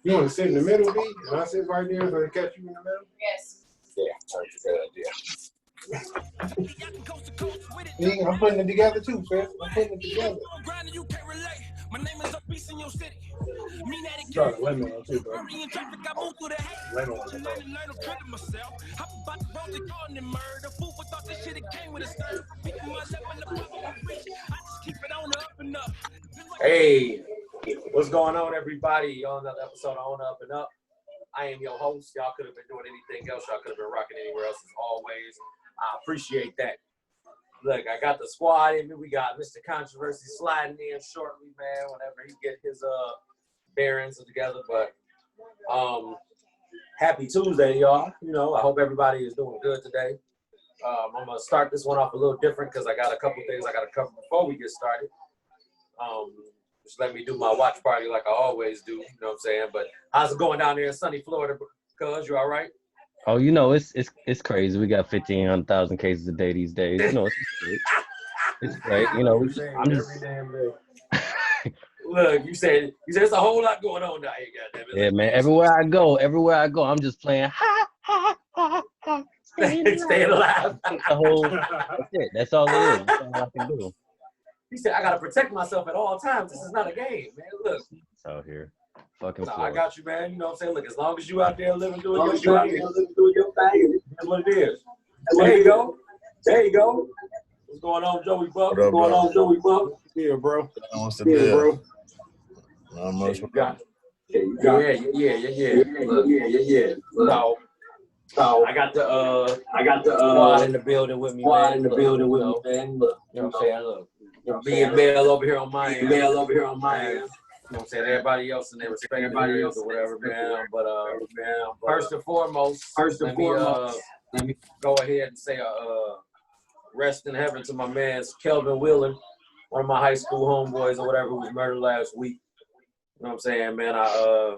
You want to sit in the middle, B? And I sit right there so they catch you in the middle? Yes. Yeah, that's a good idea. See, I'm putting it together too, Fred. I'm putting it together. Sorry, lemon on too, bro. Lemon on the Hey, what's going on, everybody? On another episode of On Up and Up. I am your host. Y'all could have been doing anything else. Y'all could have been rocking anywhere else as always. I appreciate that. Look, I got the squad in me. We got Mr. Controversy sliding in shortly, man, whenever he get his bearings together. But happy Tuesday, y'all. You know, I hope everybody is doing good today. I'm going to start this one off a little different because I got a couple things I got to cover before we get started. Just let me do my watch party like I always do, you know what I'm saying? But how's it going down there in sunny Florida, cuz? You all right? Oh, you know, it's crazy. We got 1,500,000 cases a day these days. You know, it's great. It's great. You know, I'm just... Every damn day. Look, you said there's a whole lot going on down here, goddammit. Yeah, man. Everywhere I go, I'm just playing ha, ha, ha, ha. Staying alive. That's it. That's all it is. That's all I can do. He said, I got to protect myself at all times. This is not a game, man. Look. It's out here. Fucking I got you, man. You know what I'm saying? Look, as long as you out there doing your thing, that's what it is. There you go. What's going on, Joey Buck? What's going on, Joey Buck? Yeah, bro. What's the deal, bro? Not much. Yeah. So I got the squad in the building with me, man. Look, you know what I'm saying? Look. Me and Mel over here on my end. You know what I'm saying? Everybody else in their respective areas or whatever, man. But first and foremost, let me go ahead and say rest in heaven to my man Kelvin Wheeler, one of my high school homeboys or whatever, who was murdered last week. You know what I'm saying, man? I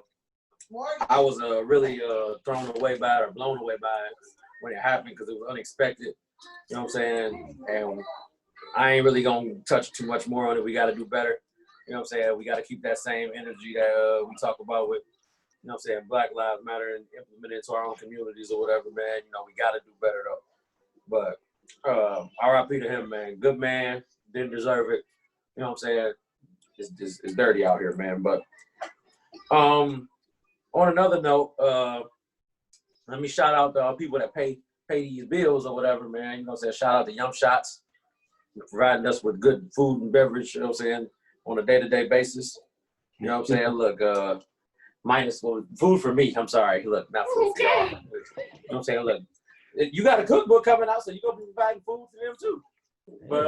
was really thrown away by it or blown away by it when it happened because it was unexpected. You know what I'm saying? And I ain't really gonna touch too much more on it. We got to do better. You know what I'm saying? We got to keep that same energy that we talk about with, you know what I'm saying, Black Lives Matter and implement it to our own communities or whatever, man. You know, we got to do better though. But RIP to him, man. Good man. Didn't deserve it. You know what I'm saying? It's dirty out here, man. But on another note, let me shout out the people that pay these bills or whatever, man. You know what I'm saying? Shout out to Yum Shots, providing us with good food and beverage, you know what I'm saying, on a day-to-day basis. You know what I'm saying? Look, minus food for me. I'm sorry. Look, not food for y'all. You know what I'm saying? Look, you got a cookbook coming out, so you're going to be providing food for them too. But,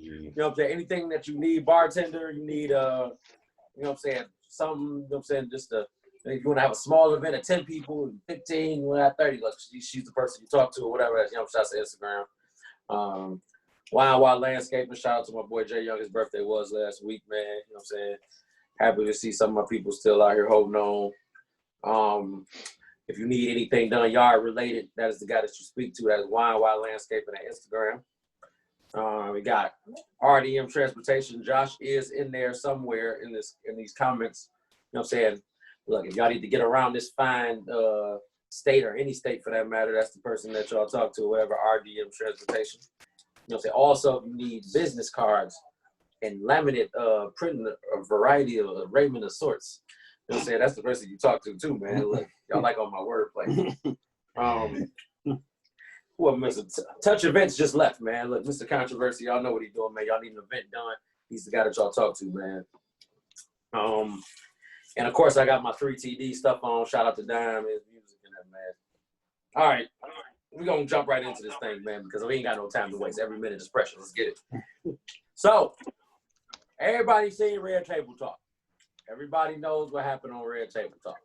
you know what I'm saying? Anything that you need, bartender, you need, you know what I'm saying, something, you know what I'm saying, just if you want to have a small event of 10 people, 15, you want to have 30, look, she's the person you talk to or whatever. That's Yum Shots on Instagram. Wild Landscaping, shout out to my boy Jay Young. His birthday was last week, man. You know what I'm saying? Happy to see some of my people still out here holding on. If you need anything done yard related, that is the guy that you speak to. That is Wild Landscaping at Instagram. We got RDM Transportation. Josh is in there somewhere in these comments. You know what I'm saying? Look, if y'all need to get around this fine state or any state for that matter, that's the person that y'all talk to, whatever, RDM Transportation. You know what I'm saying? Also, if you need business cards and laminate printing a variety of raiment of sorts, you know what I'm saying? That's the person you talk to too, man. Look, y'all like all my wordplay. Well, Mr. Touch Events just left, man. Look, Mr. Controversy, y'all know what he's doing, man. Y'all need an event done. He's the guy that y'all talk to, man. And of course, I got my 3TD stuff on. Shout out to Dime, his music and that, man. All right. We're going to jump right into this thing, man, because we ain't got no time to waste. Every minute is precious. Let's get it. So, everybody seen Red Table Talk. Everybody knows what happened on Red Table Talk.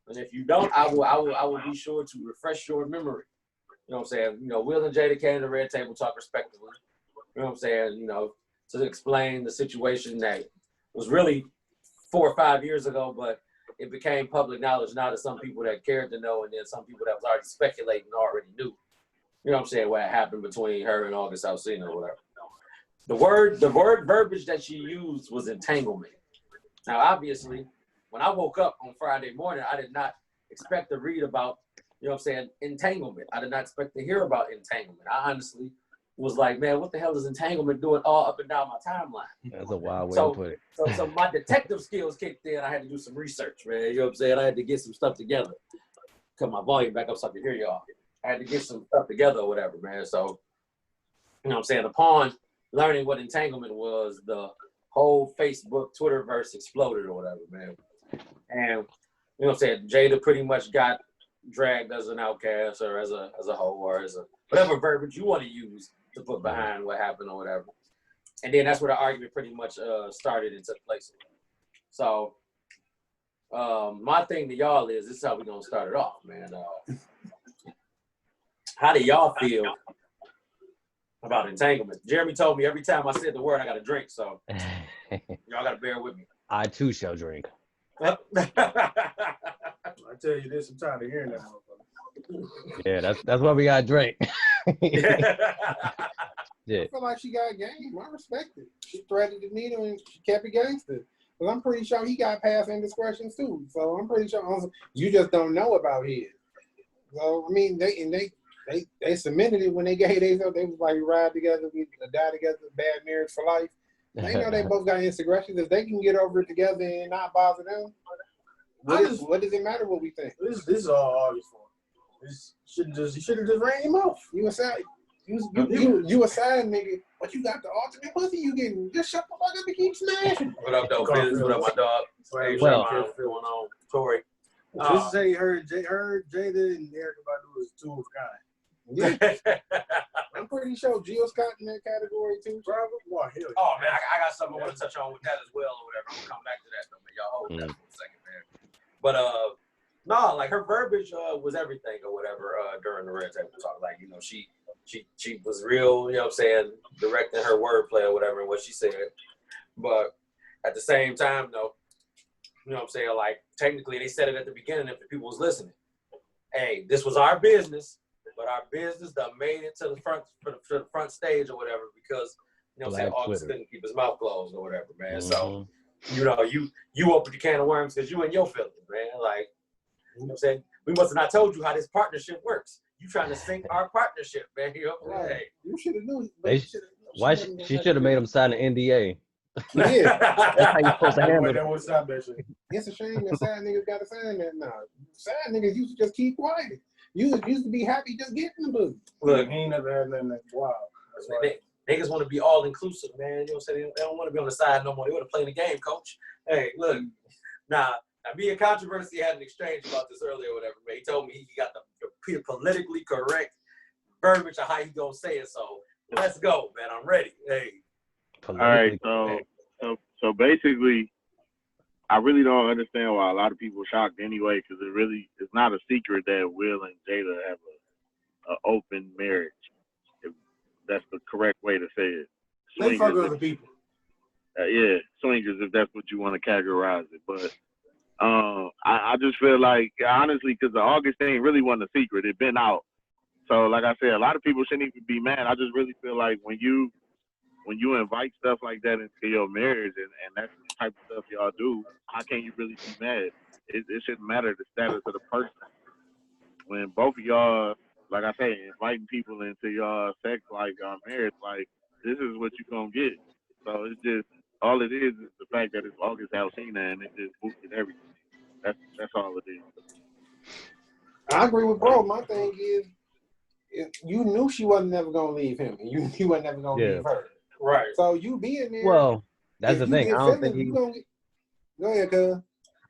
And if you don't, I will be sure to refresh your memory. You know what I'm saying? You know, Will and Jada came to Red Table Talk respectively. You know what I'm saying? You know, to explain the situation that was really 4 or 5 years ago, but it became public knowledge now to some people that cared to know, and then some people that was already speculating already knew. You know what I'm saying? What happened between her and August Alsina or whatever. The word verbiage that she used was entanglement. Now, obviously, when I woke up on Friday morning, I did not expect to read about, you know what I'm saying, entanglement. I did not expect to hear about entanglement. I honestly was like, man, what the hell is entanglement doing all up and down my timeline? That's a wild way to put it. So my detective skills kicked in. I had to do some research, man. You know what I'm saying? I had to get some stuff together. Cut my volume back up so I could hear y'all. I had to get some stuff together or whatever, man. So, you know what I'm saying? Upon learning what entanglement was, the whole Facebook, Twitterverse exploded or whatever, man. And, you know what I'm saying? Jada pretty much got dragged as an outcast or as a hoe or as a whatever verbiage you want to use to put behind what happened or whatever. And then that's where the argument pretty much started and took place. So my thing to y'all is, this is how we're going to start it off, man. How do y'all feel about entanglement? Jeremy told me every time I said the word, I got to drink. So y'all got to bear with me. I too shall drink. I tell you this, I'm tired of hearing that motherfucker. Yeah, that's why we got drink. Yeah. I feel like she got game. I respect it. She threaded the needle and she kept it gangster. But I'm pretty sure he got past indiscretions too. So I'm pretty sure you just don't know about his. So I mean, they cemented it when they gave themselves. They was like, ride together, we die together, bad marriage for life. They know they both got indiscretions. If they can get over it together and not bother them, what does it matter what we think? This is all August for. You should have just ran him off. You a side nigga, but you got the ultimate pussy. You getting just shut the fuck up and keep smashing. What up, though, Biz? What up, my dog? Hey, well, what's going on, Tori? Just say her, Jada and Erica Badu is two of a kind. Yeah. I'm pretty sure Jill Scott in that category too. Probably. Well, hell yeah. Oh man, I got something I want to touch on with that as well or whatever. I'm gonna come back to that though, man. Y'all hold that for a second, man. But no, like her verbiage was everything or whatever during the Red Table Talk. Like, you know, she was real, you know what I'm saying, directing her wordplay or whatever and what she said. But at the same time though, you know what I'm saying, like technically they said it at the beginning if the people was listening. Hey, this was our business. But our business done made it to the front stage or whatever because, you know what I'm saying, August couldn't keep his mouth closed or whatever, man. So, you know, you opened the can of worms because you and your feelings, man. Like, you know what I'm saying? We must have not told you how this partnership works. You trying to sink our partnership, man. You know what I'm saying? You should have known. Why she should have made him sign an NDA. Yeah. That's how you're supposed to handle it. It's a shame that side niggas got to sign that now. Side niggas used to just keep quiet. You used to be happy just getting the booty. Look, he ain't never had nothing that wild. That's right. Niggas want to be all inclusive, man. You know what I'm saying? They don't want to be on the side no more. They want to play the game, coach. Hey, look. Now me and Controversy had an exchange about this earlier or whatever, man. He told me he got the politically correct verbiage of how he gonna say it. So let's go, man. I'm ready. Hey. All right, so basically, I really don't understand why a lot of people are shocked anyway, because it's not a secret that Will and Jada have an open marriage. If that's the correct way to say it. They fuck other people. Yeah, swingers, if that's what you want to categorize it. But I just feel like, honestly, because the August thing really wasn't a secret. It been out. So, like I said, a lot of people shouldn't even be mad. I just really feel like when you invite stuff like that into your marriage and that's the type of stuff y'all do, how can you really be mad? It shouldn't matter the status of the person. When both of y'all, like I say, inviting people into y'all sex life, y'all marriage, like, this is what you're going to get. So it's just, all it is the fact that it's August Alsina and it just boosted everything. That's all it is. I agree with bro. My thing is, you knew she wasn't never going to leave him. And you knew he wasn't never going to leave her. Right. So you being there. Well, that's the thing. I don't think he. Go ahead, cuz.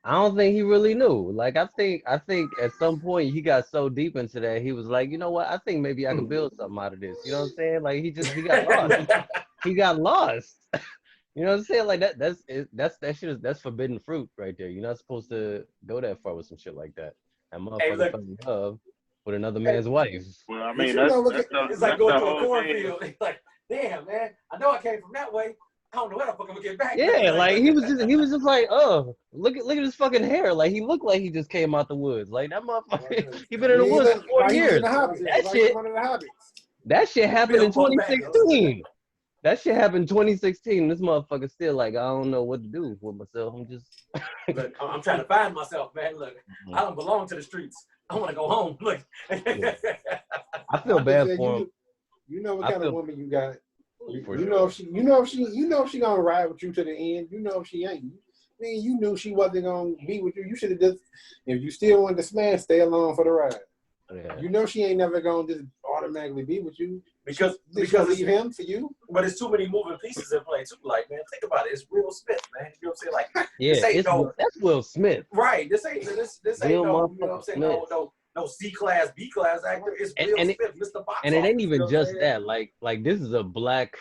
I don't think he really knew. Like, I think at some point he got so deep into that he was like, you know what? I think maybe I can build something out of this. You know what I'm saying? Like he got lost. He got lost. You know what I'm saying? Like that shit that's forbidden fruit right there. You're not supposed to go that far with some shit like that. That motherfucker fell in love with another man's wife. Well, I mean, it's like going to a cornfield. It's like, damn, man, I know I came from that way. I don't know where the fuck I'm gonna get back. Yeah, like he was just like, oh, look at his fucking hair. Like he looked like he just came out the woods. Like that motherfucker, he been in the woods for 4 years. That shit happened in 2016. That shit happened 2016. This motherfucker still like, I don't know what to do with myself. I'm just Look, I'm trying to find myself, man. Look, I don't belong to the streets. I want to go home. Look. I feel bad for him. You know what kind of woman you got. For you sure. know if she gonna ride with you to the end. You know if she ain't. I mean, you knew she wasn't gonna be with you. You should have just, if you still wanted to smash, stay along for the ride. Yeah. You know she ain't never gonna just automatically be with you because leave him for you. But it's too many moving pieces in play too. Like, man, think about it. It's Will Smith, man. You know what I'm saying? Like, Yeah, this ain't that's Will Smith. Right. This ain't this ain't no, you know what I'm saying? Smith. No C class, B class actor. It's Will Smith, Mr. Box And it ain't even Office, just that. Like this is a Black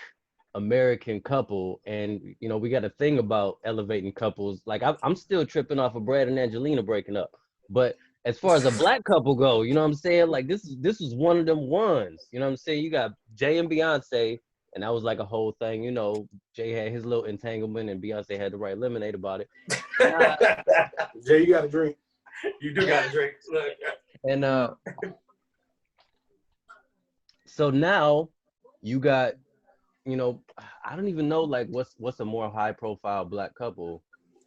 American couple, and you know we got a thing about elevating couples. Like I'm still tripping off of Brad and Angelina breaking up, but as far as a Black couple go, you know what I'm saying? Like this is one of them ones. You know what I'm saying? You got Jay and Beyonce, and that was like a whole thing. You know, Jay had his little entanglement, and Beyonce had to write Lemonade about it. Jay, you got to drink. You do got to drink. And so now you got, you know, I don't even know like what's a more high profile Black couple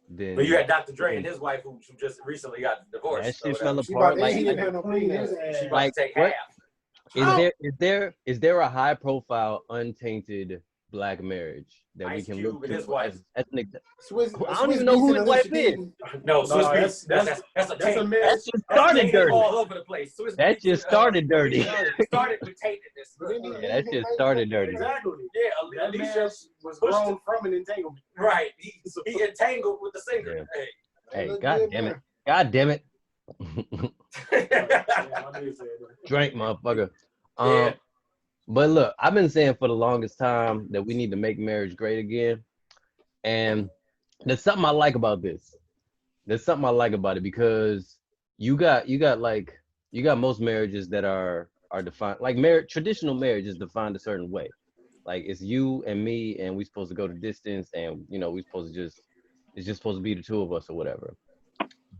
than. But you had Dr. Dre and his wife who just recently got divorced. That shit fell apart. Like, he didn't have no penis. She about to take half. Is there a high profile untainted Black marriage that Ice we can Cube look and to his wife. as an example? I don't even know who his wife is. No, Swiss Beats. That's a taint. That just started dirty. All over the place. That just started dirty. Started with taintedness. Yeah, that just started dirty. Exactly. Yeah, Alicia was grown from an entanglement. Right. He entangled with the singer. Yeah. Hey. Hey, God damn it. Drink, motherfucker. Yeah. But look, I've been saying for the longest time that we need to make marriage great again. And there's something I like about this. There's something I like about it because you got most marriages that are defined, like traditional marriage is defined a certain way. Like it's you and me and we supposed to go the distance and you know we supposed to it's just supposed to be the two of us or whatever.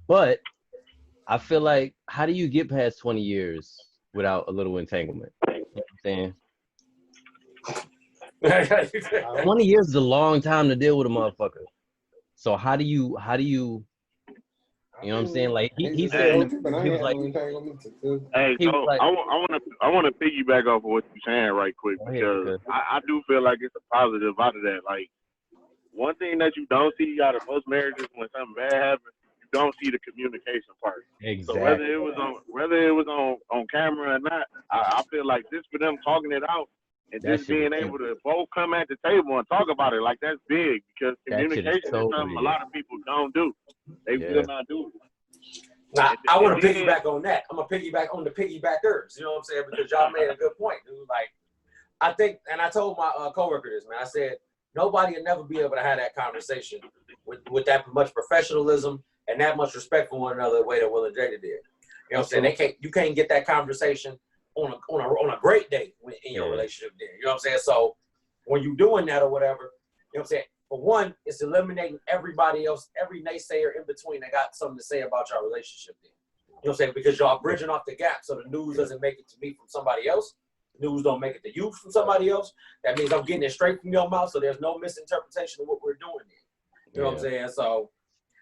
But I feel like how do you get past 20 years without a little entanglement? You know what I'm saying? 20 years is a long time to deal with a motherfucker. So how do you you know what I'm saying? Like he said he was like, hey, so like, I want to piggyback off of what you're saying right quick because I do feel like it's a positive out of that. Like one thing that you don't see out of most marriages when something bad happens, you don't see the communication part. Exactly. So whether it was on camera or not, I feel like just for them talking it out and just being able to both come at the table and talk about it, like that's big because communication is something a lot of people don't do. They will not do it. Now, I want to piggyback on that. I'm going to piggyback on the piggybackers. You know what I'm saying? Because y'all made a good point, dude. Like, I think, and I told my coworker this, man. I said, nobody will never be able to have that conversation with that much professionalism and that much respect for one another the way that Will and Jada did. You know what I'm saying? You can't get that conversation on a great day in your relationship there. You know what I'm saying? So when you're doing that or whatever, you know what I'm saying? For one, it's eliminating everybody else, every naysayer in between that got something to say about your relationship there. You know what I'm saying? Because y'all bridging off the gap so the news doesn't make it to me from somebody else. The news don't make it to you from somebody else. That means I'm getting it straight from your mouth so there's no misinterpretation of what we're doing there. You know what I'm saying? So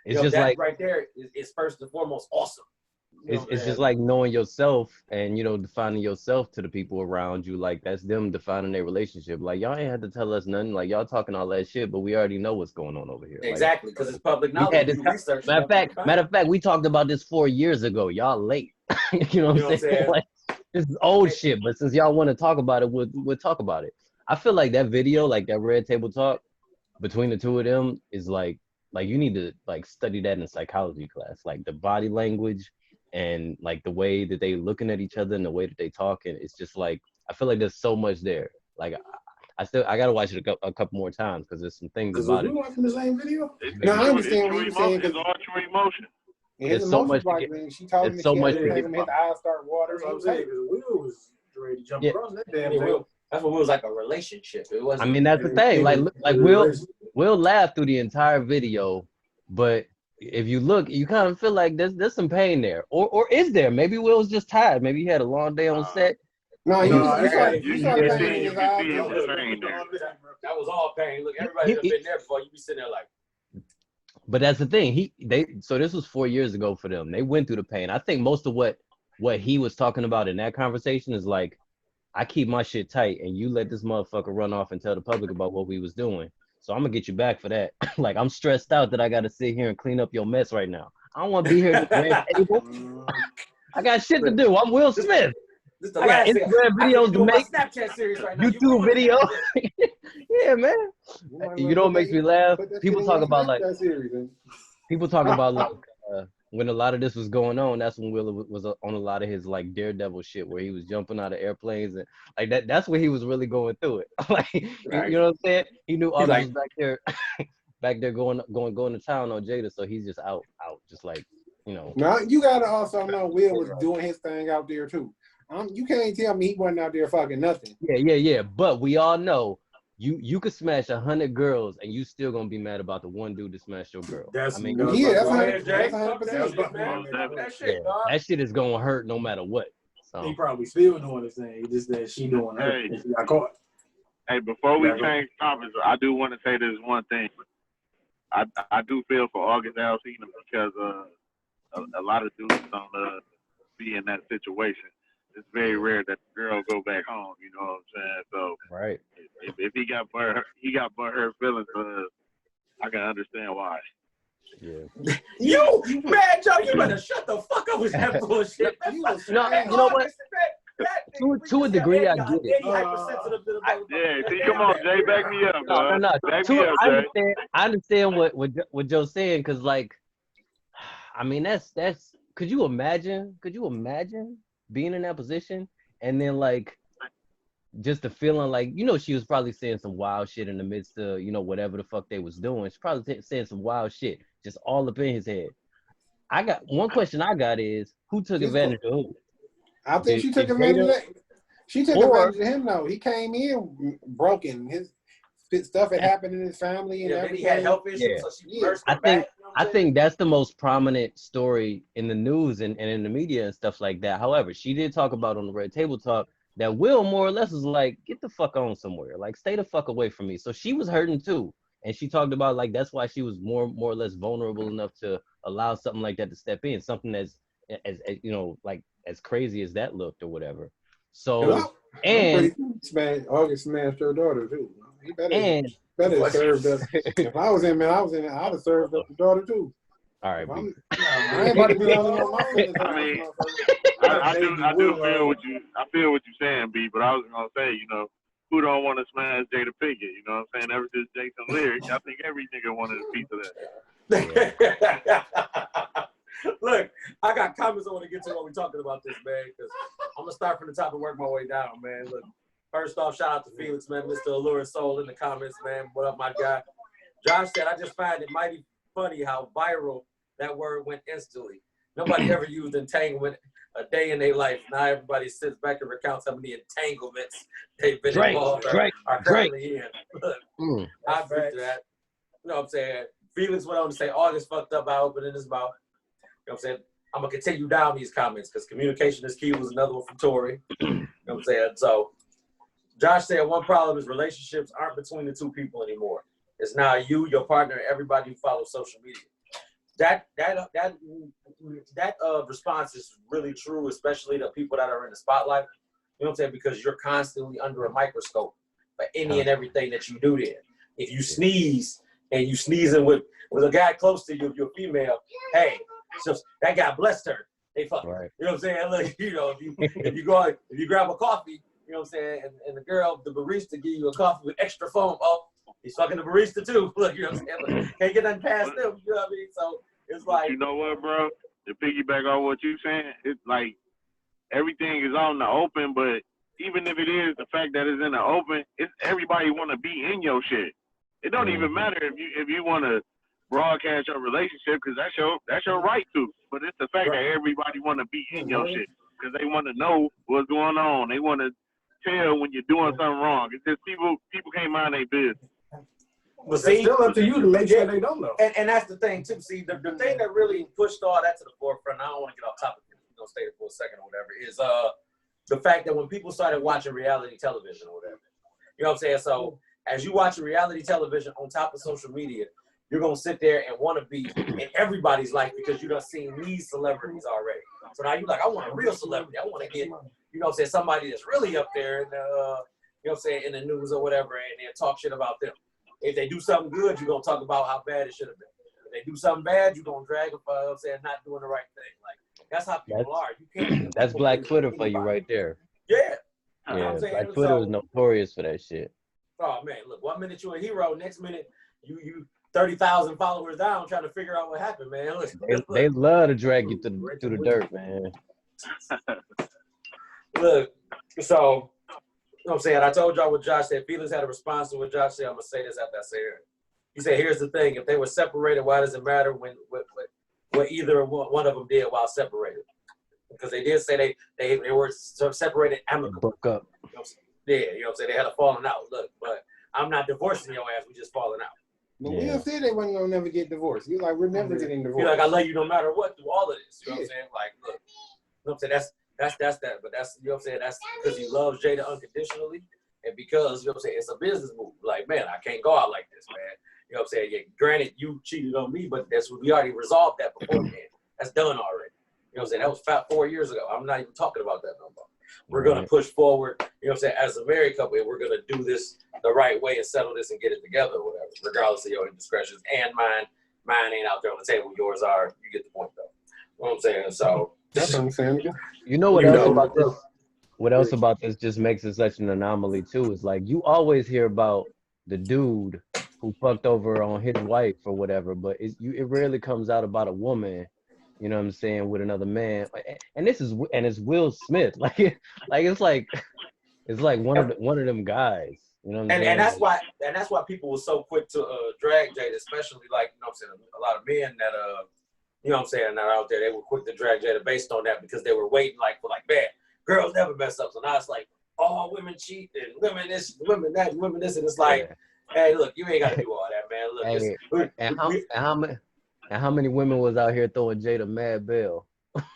it's just that like right there is first and foremost awesome. It's just like knowing yourself and, you know, defining yourself to the people around you. Like, that's them defining their relationship. Like, y'all ain't had to tell us nothing. Like, y'all talking all that shit, but we already know what's going on over here. Exactly, because it's public knowledge. Matter of fact, we talked about this 4 years ago. Y'all late. You know what I'm saying? Like, this is old shit, but since y'all want to talk about it, we'll talk about it. I feel like that video, like that Red Table Talk between the two of them is like you need to, like, study that in psychology class. Like, the body language and like the way that they looking at each other and the way that they talk, and it's just like I feel like there's so much there. Like I gotta watch it a couple more times because there's some things about it. We watching the same video. No, I understand what you're saying. It's all true emotion. There's so much. She told him so much. His eyes start watering. That's what I'm saying. Because Will was ready to jump across that damn thing. That's what was like a relationship. It wasn't. I mean, that's the thing. Like Will laughed through the entire video, but if you look, you kind of feel like there's some pain there, or is there? Maybe Will's just tired. Maybe he had a long day on set. No, you saw the pain in his eyes. That was all pain. Look, everybody that been there before. You be sitting there like. But that's the thing. So this was 4 years ago for them. They went through the pain. I think most of what he was talking about in that conversation is like, I keep my shit tight, and you let this motherfucker run off and tell the public about what we was doing. So I'm gonna get you back for that. Like, I'm stressed out that I gotta sit here and clean up your mess right now. I don't want to be here at the grand table. I got shit to do. I'm Will Smith. This the I got Instagram videos to make. Snapchat series right now. YouTube video. Yeah, man. You know what makes me laugh? People talk about like when a lot of this was going on, that's when Will was on a lot of his like daredevil shit where he was jumping out of airplanes and like that. That's where he was really going through it. Like, right. You know what I'm saying? He knew August was back there going to town on Jada, so he's just out, just like, you know. Now you gotta also know Will was doing his thing out there too. You can't tell me he wasn't out there fucking nothing. Yeah. But we all know you could smash 100 girls and you still gonna be mad about the one dude that smashed your girl. That's 100%. That shit is gonna hurt no matter what. So. He probably still doing his thing. Just that she doing her. She got caught. Hey, before we change topics, I do want to say this one thing. I do feel for August Alsina because a lot of dudes don't be in that situation. It's very rare that the girl go back home. You know what I'm saying? So right. If he got butthurt feelings, I can understand why. Yeah. You man, Joe, you better shut the fuck up with that bullshit. You know what? To a degree, I get it. See, come on, Jay, back me up. No. I understand what Joe's saying, because like, I mean, that's. Could you imagine being in that position and then like just the feeling like, you know, she was probably saying some wild shit in the midst of, you know, whatever the fuck they was doing. She's probably saying some wild shit just all up in his head. I got one question is who took advantage of who? I think she took advantage of him though. He came in broken. His stuff had happened in his family and everything. He had health issues, so she nursed him back. I think that's the most prominent story in the news and in the media and stuff like that. However, she did talk about on the Red Table Talk that Will more or less was like, get the fuck on somewhere. Like, stay the fuck away from me. So she was hurting too. And she talked about like, that's why she was more or less vulnerable enough to allow something like that to step in. Something that's, as you know, like as crazy as that looked or whatever. So, August smashed her daughter too. He better served us. If I was in, I'd have served up the daughter too. All right. I ain't about to be the only one. I do feel what you're saying, B. But I was gonna say, you know, who don't want to smash Jada Pinkett? You know what I'm saying? Ever since Jason Lyric, I think every nigga wanted a piece of that. Look, I got comments I want to get to when we're talking about this, man. Because I'm gonna start from the top and work my way down, man. Look. First off, shout out to Felix, man, Mr. Allure Soul in the comments, man. What up, my guy? Josh said, I just find it mighty funny how viral that word went instantly. Nobody ever used entanglement a day in their life. Now everybody sits back and recounts how many entanglements they've been involved are currently in. Look, I agree to that. You know what I'm saying? Felix went on to say, August fucked up by opening his mouth. You know what I'm saying? I'm going to continue down these comments because communication is key was another one from Tory. You know what I'm saying? So, Josh said one problem is relationships aren't between the two people anymore. It's now you, your partner, and everybody who follows social media. That response is really true, especially the people that are in the spotlight. You know what I'm saying? Because you're constantly under a microscope for any and everything that you do there. If you sneeze and you sneezing with a guy close to you, if you're a female, hey, so that guy blessed her. They fuck. Right. You know what I'm saying? Like, you know, if you grab a coffee. You know what I'm saying? And the girl, the barista, give you a coffee with extra foam. Oh, he's fucking the barista too. Look, you know what I'm saying? Like, can't get nothing past them. You know what I mean? So it's like. You know what, bro? To piggyback on what you're saying, it's like everything is on the open, but even if it is the fact that it's in the open, it's everybody want to be in your shit. It don't even matter if you want to broadcast your relationship because that's your right to. But it's the fact that everybody want to be in your shit because they want to know what's going on. They want to tell when you're doing something wrong. It's just people can't mind their business. But see, it's still up to you to make sure they don't know. And that's the thing too. See, the thing that really pushed all that to the forefront, I don't want to get off topic, we're gonna stay there for a second or whatever, is the fact that when people started watching reality television or whatever, you know what I'm saying? So as you watch reality television on top of social media, you're gonna sit there and want to be in everybody's life because you done seen these celebrities already. So now you're like, I want a real celebrity. I want to get, you know what I'm saying, somebody that's really up there, and you know what I'm saying, in the news or whatever, and then talk shit about them. If they do something good, you're gonna talk about how bad it should have been. If they do something bad, you're gonna drag them for, you know what I'm saying, not doing the right thing. Like that's how people are. You can't. That's Black Twitter for you right there. Yeah. Yeah, You know what I'm saying? Black Twitter is notorious for that shit. Oh man, look, 1 minute you're a hero, next minute you 30,000 followers down trying to figure out what happened, man. They love to drag you through the dirt, man. Look, so you know what I'm saying? I told y'all what Josh said. Felix had a response to what Josh said. I'm gonna say this after I say it. He said, "Here's the thing: if they were separated, why does it matter when what either one of them did while separated? Because they did say they were separated amicably. Broke up. You know yeah, you know what I'm saying? They had a falling out. Look, but I'm not divorcing your ass. We just falling out. But Will said they wasn't gonna never get divorced. He's like, we're never getting divorced. He's like, I love you no matter what through all of this. You know what I'm saying? Like, look, you know what I'm saying? That's that. But that's, you know what I'm saying? That's because he loves Jada unconditionally, and because, you know what I'm saying, it's a business move. Like, man, I can't go out like this, man. You know what I'm saying? Yeah, granted, you cheated on me, but that's what we already resolved that beforehand. That's done already. You know what I'm saying? That was about 4 years ago. I'm not even talking about that no more. We're going to push forward, you know what I'm saying, as a married couple, and we're going to do this the right way and settle this and get it together or whatever, regardless of your indiscretions. And mine ain't out there on the table. Yours are. You get the point, though. You know what I'm saying? So, that's what I'm saying. You know what else about this? What else about this just makes it such an anomaly, too, is like you always hear about the dude who fucked over on his wife or whatever, but it rarely comes out about a woman. You know what I'm saying, with another man, and it's Will Smith. Like it's like one of them guys. You know what I'm saying? And that's why people were so quick to drag Jada, especially like, you know what I'm saying, a lot of men that you know what I'm saying, that are out there, they were quick to drag Jada based on that because they were waiting for man, girls never mess up. So now it's like all women cheat and women this, women that, and women this, and it's like, hey, look, you ain't got to do all that, man. Look, and how many women was out here throwing Jada mad bail?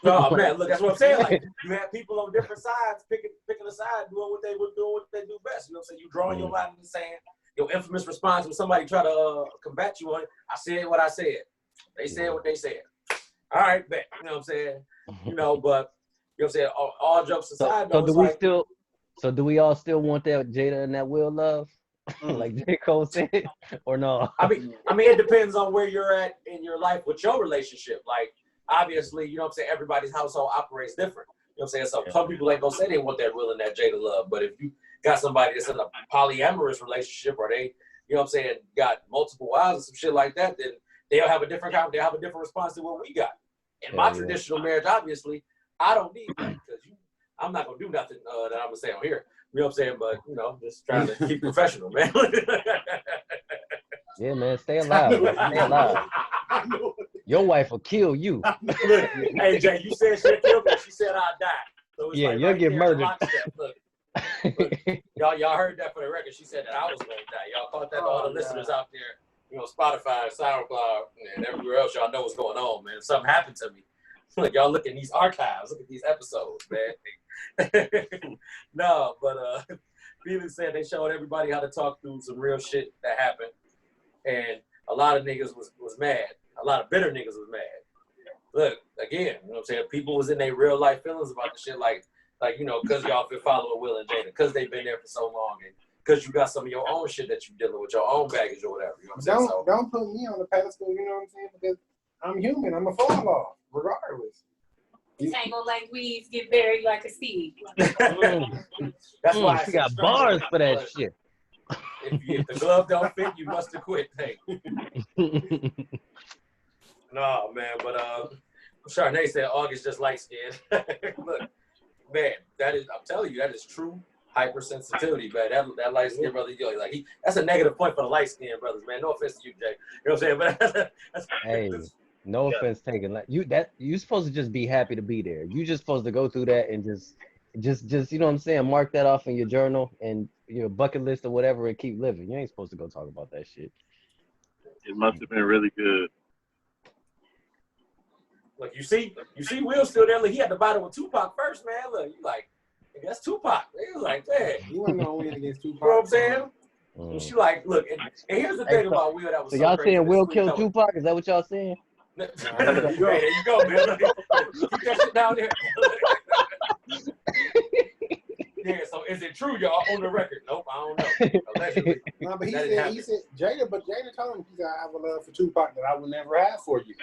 No, man, look, that's what I'm saying. Like, you have people on different sides picking a side, doing what they do best. You know what I'm saying? You drawing your line in the sand. Your infamous response when somebody try to combat you on it. I said what I said. They said what they said. All right, bet. You know what I'm saying? You know, but you know what I'm saying? All jokes aside, so do we all still want that Jada and that Will love? Like J. Cole said, or no? I mean, it depends on where you're at in your life with your relationship. Like, obviously, you know what I'm saying, everybody's household operates different. You know what I'm saying? So some people ain't gonna say they want that Will and that Jada love. But if you got somebody that's in a polyamorous relationship, or they, you know what I'm saying, got multiple wives and some shit like that, then they'll have a different response to what we got. In my traditional marriage, obviously, I don't need that because I'm not gonna do nothing that I'm gonna say on here. You know what I'm saying? But, you know, just trying to keep professional, man. Yeah, man, stay alive. Man. Stay alive. Your wife will kill you. Look, hey, Jay, you said she'll kill me. She said I'll die. So it's you'll get murdered. Look, y'all heard that for the record. She said that I was going to die. Y'all caught that, all the listeners out there, you know, Spotify, SoundCloud, and everywhere else. Y'all know what's going on, man. Something happened to me. Look, y'all look at these archives. Look at these episodes, man. No, but Felix said they showed everybody how to talk through some real shit that happened. And a lot of niggas was mad. A lot of bitter niggas was mad. Look, again, you know what I'm saying? People was in their real life feelings about the shit like, you know, because y'all been following Will and Jada, because they've been there for so long, and because you got some of your own shit that you're dealing with, your own baggage or whatever. You know what I'm saying? Don't put me on the pedestal, you know what I'm saying? Because I'm human. I'm a fall off, regardless. Tangle like weeds, get buried like a seed. That's why she got bars for that shit. If the glove don't fit, you must have quit. Hey. No, man, but Charnay said August just light skinned. Look, man, I'm telling you, that is true hypersensitivity, man. That light skinned brother, like that's a negative point for the light skinned brothers, man. No offense to you, Jay. You know what I'm saying? But hey, no offense taken. Like you supposed to just be happy to be there. You just supposed to go through that and just you know what I'm saying, mark that off in your journal and your bucket list or whatever and keep living. You ain't supposed to go talk about that shit. It must have been really good. Look, you see Will still there. Look, he had to battle with Tupac first, man. Look, you like, that's Tupac. He was like, man. You wasn't gonna win against Tupac. You know what I'm saying? And she like, look, and here's the thing about Will that was so so y'all crazy. saying Will killed Tupac? Is that what y'all saying? There you go, man. Keep that shit down there. Yeah, so is it true, y'all, on the record? Nope, I don't know. Allegedly. No, but he said, Jada told him, he said, I have a love for Tupac that I will never have for you.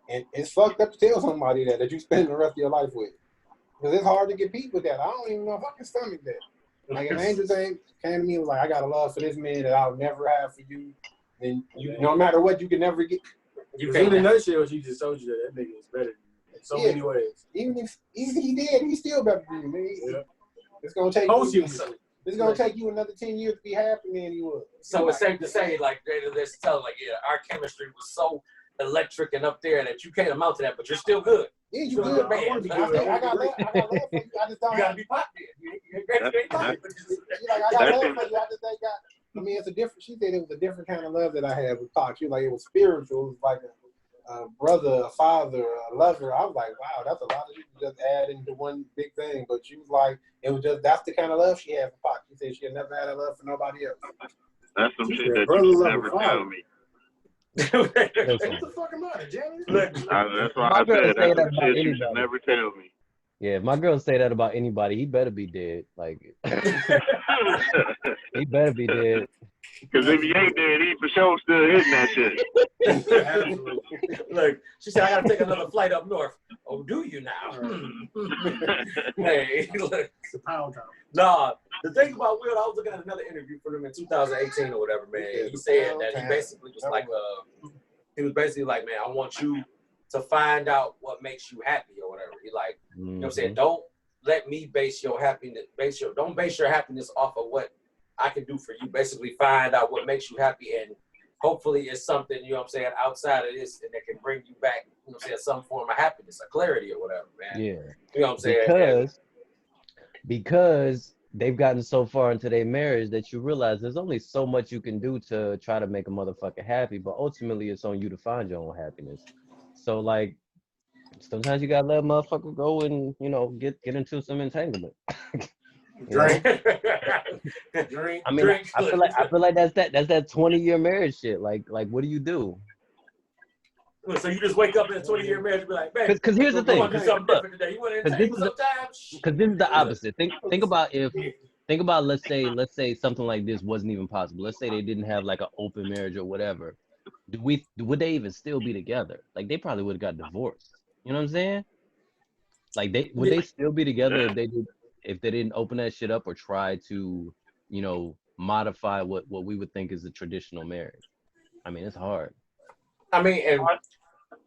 And it's fucked up to tell somebody that you spend the rest of your life with. Because it's hard to compete with that. I don't even know if I can stomach that. Like, if Angel came to me and was like, I got a love for this man that I'll never have for you, then you, no matter what, you can never get. You in a nutshell, she just told you that nigga was better in so many ways. Even if he did, he's still better than you, man. Yeah. It's gonna take you another 10 years to be happier than he was. So it's safe to say, like, let's tell, like, yeah, our chemistry was so electric and up there that you can't amount to that, but you're still good. Yeah, you good, man. I got love for you. I just don't. You gotta be pop then. I got love for you. I just ain't got. I mean, it's a different. She said it was a different kind of love that I had with Pac. She was like, it was spiritual. It was like a brother, a father, a lover. I was like, wow, that's a lot of you just add into one big thing. But she was like, it was just, that's the kind of love she had for Pac. She said she had never had a love for nobody else. That's some shit that you never tell me. What the fuck am I, Jamie? That's why I said that's some shit you should never tell me. Yeah, if my girl say that about anybody, he better be dead. Like, he better be dead. Because if he ain't dead, he for sure still hitting that shit. Look, she said, I gotta take another flight up north. Oh, do you now? Hey, look. It's a pound time. Nah, the thing about Will, I was looking at another interview for him in 2018 or whatever, man. And he said that he basically was like, man, I want you to find out what makes you happy or whatever. He like, you know what I'm saying? Don't let me base your happiness, don't base your happiness off of what I can do for you. Basically find out what makes you happy, and hopefully it's something, you know what I'm saying, outside of this and that can bring you back, you know what I'm saying, some form of happiness, a clarity or whatever, man. Yeah. You know what I'm saying? Because they've gotten so far into their marriage that you realize there's only so much you can do to try to make a motherfucker happy, but ultimately it's on you to find your own happiness. So like sometimes you gotta let a motherfucker go and, you know, get into some entanglement. Drink. I mean, I feel like that's that 20-year marriage shit. Like what do you do? So you just wake up in a 20-year marriage and be like, man, because here's the thing. Do something different today. You want to entertain sometimes? Because this is the opposite. Think about let's say something like this wasn't even possible. Let's say they didn't have like an open marriage or whatever. Would they even still be together? Like they probably would have got divorced. You know what I'm saying? Like would they still be together if they didn't open that shit up or try to, you know, modify what we would think is a traditional marriage? I mean, it's hard. I mean, and you know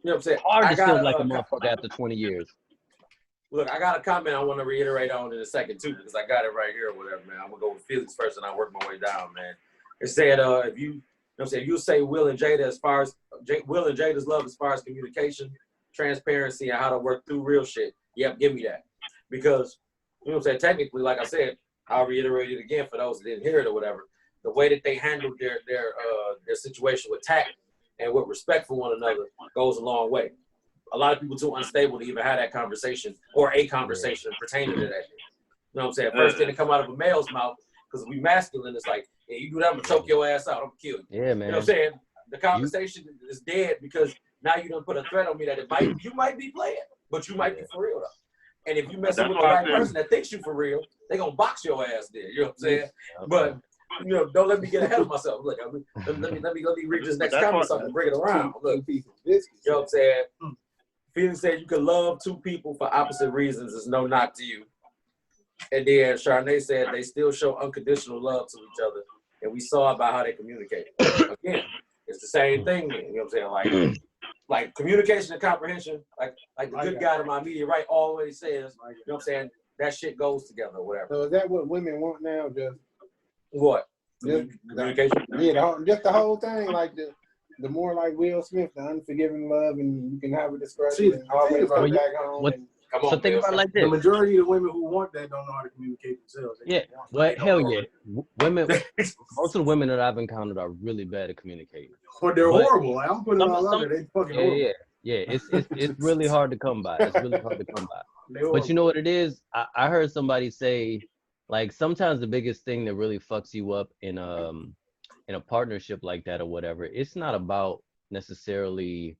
what I'm saying? Hard to still like a motherfucker after 20 years. Look, I got a comment I want to reiterate on in a second too, because I got it right here or whatever, man. I'm gonna go with Felix first and I'll work my way down, man. It said, if you know what I'm saying, you say Will and Jada as far as Will and Jada's love as far as communication, transparency, and how to work through real shit. Yep, give me that. Because you know what I'm saying, technically, like I said, I'll reiterate it again for those that didn't hear it or whatever. The way that they handled their situation with tact and with respect for one another goes a long way. A lot of people too unstable to even have that conversation or a conversation pertaining to that. You know what I'm saying? First thing to come out of a male's mouth, because we masculine, it's like, yeah, you do that, I'm gonna choke your ass out, I'm gonna kill you. Yeah, man. You know what I'm saying? The conversation is dead because now you done put a threat on me that you might be playing, but you might be for real though. And if you messing with the right person that thinks you for real, they gonna box your ass there. You know what I'm saying? But you know, don't let me get ahead of myself. Look, let me read this next comment so I can bring it around. Look, you know what I'm saying? Felix said you can love two people for opposite reasons. It's no knock to you. And then Charnay said they still show unconditional love to each other. And we saw about how they communicate. Again, it's the same thing. You know what I'm saying? Like communication and comprehension, like the good guy to my media right always says, you know what I'm saying? That shit goes together or whatever. So is that what women want now? Just what? Just communication? Yeah, just the whole thing. Like the more like Will Smith, the unforgiving love, and you can have a discretion and always come back home. So think about it like this. The majority of the women who want that don't know how to communicate themselves. Well, hell yeah. Women, most of the women that I've encountered are really bad at communicating. Or they're horrible. Like, I'm putting it all out there. They fucking horrible. Yeah. It's really hard to come by. It's really hard to come by. But you know what it is? I heard somebody say, like, sometimes the biggest thing that really fucks you up in in a partnership like that or whatever, it's not about necessarily,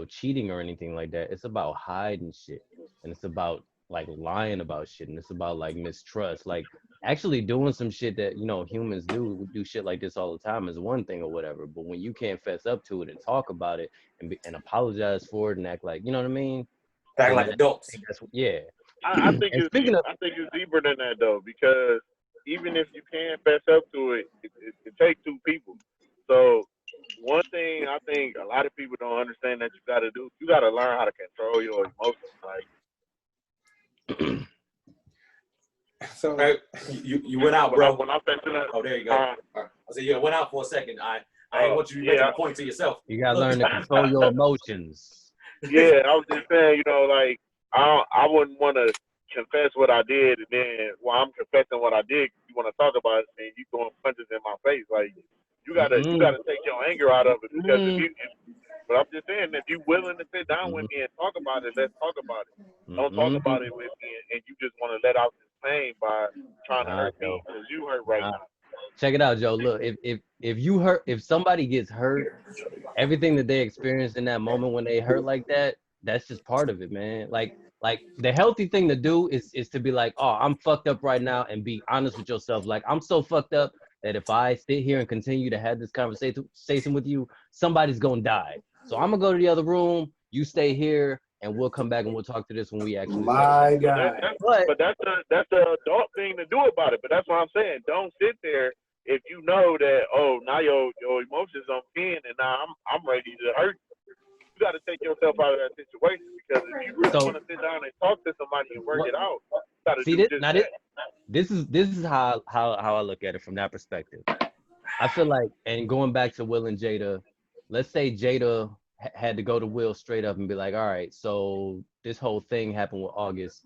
cheating or anything like that. It's about hiding shit. And it's about like lying about shit. And it's about like mistrust. Like actually doing some shit that, humans do. We do shit like this all the time is one thing or whatever. But when you can't fess up to it and talk about it and apologize for it and act like, you know what I mean? Act like adults. Yeah. I think And it's speaking of, I think it's deeper than that though, because even if you can't fess up to it, it takes two people. So one thing I think a lot of people don't understand that you got to do, you got to learn how to control your emotions. Like, So Hey, you went out, bro. when I'm fessing up, Oh, there you go. All right. I said, went out for a second. I ain't want you to make a point to yourself. you gotta learn to control your emotions. Yeah, I was just saying, like I wouldn't want to confess what I did, and then while I'm confessing what I did, you want to talk about it, and you throwing punches in my face. Like you gotta take your anger out of it, because but I'm just saying, if you're willing to sit down with me and talk about it, let's talk about it. Don't talk about it with me, and you just want to let out this pain by trying to hurt me, because you hurt right now. Check it out, Joe. Look, if somebody gets hurt, everything that they experience in that moment when they hurt like that, that's just part of it, man. Like the healthy thing to do is to be like, oh, I'm fucked up right now, and be honest with yourself. Like, I'm so fucked up that if I sit here and continue to have this conversation with you, somebody's gonna die. So I'm gonna go to the other room. You stay here, and we'll come back and we'll talk to this when we actually. My God. But that's the adult thing to do about it. But that's what I'm saying. Don't sit there if you know that, oh, now your emotions on 10 and now I'm ready to hurt you. You got to take yourself out of that situation, because if you really want to sit down and talk to somebody and work it out, you got to do just that. This is how I look at it from that perspective. I feel like, and going back to Will and Jada, let's say Jada had to go to Will straight up and be like, all right, so this whole thing happened with August,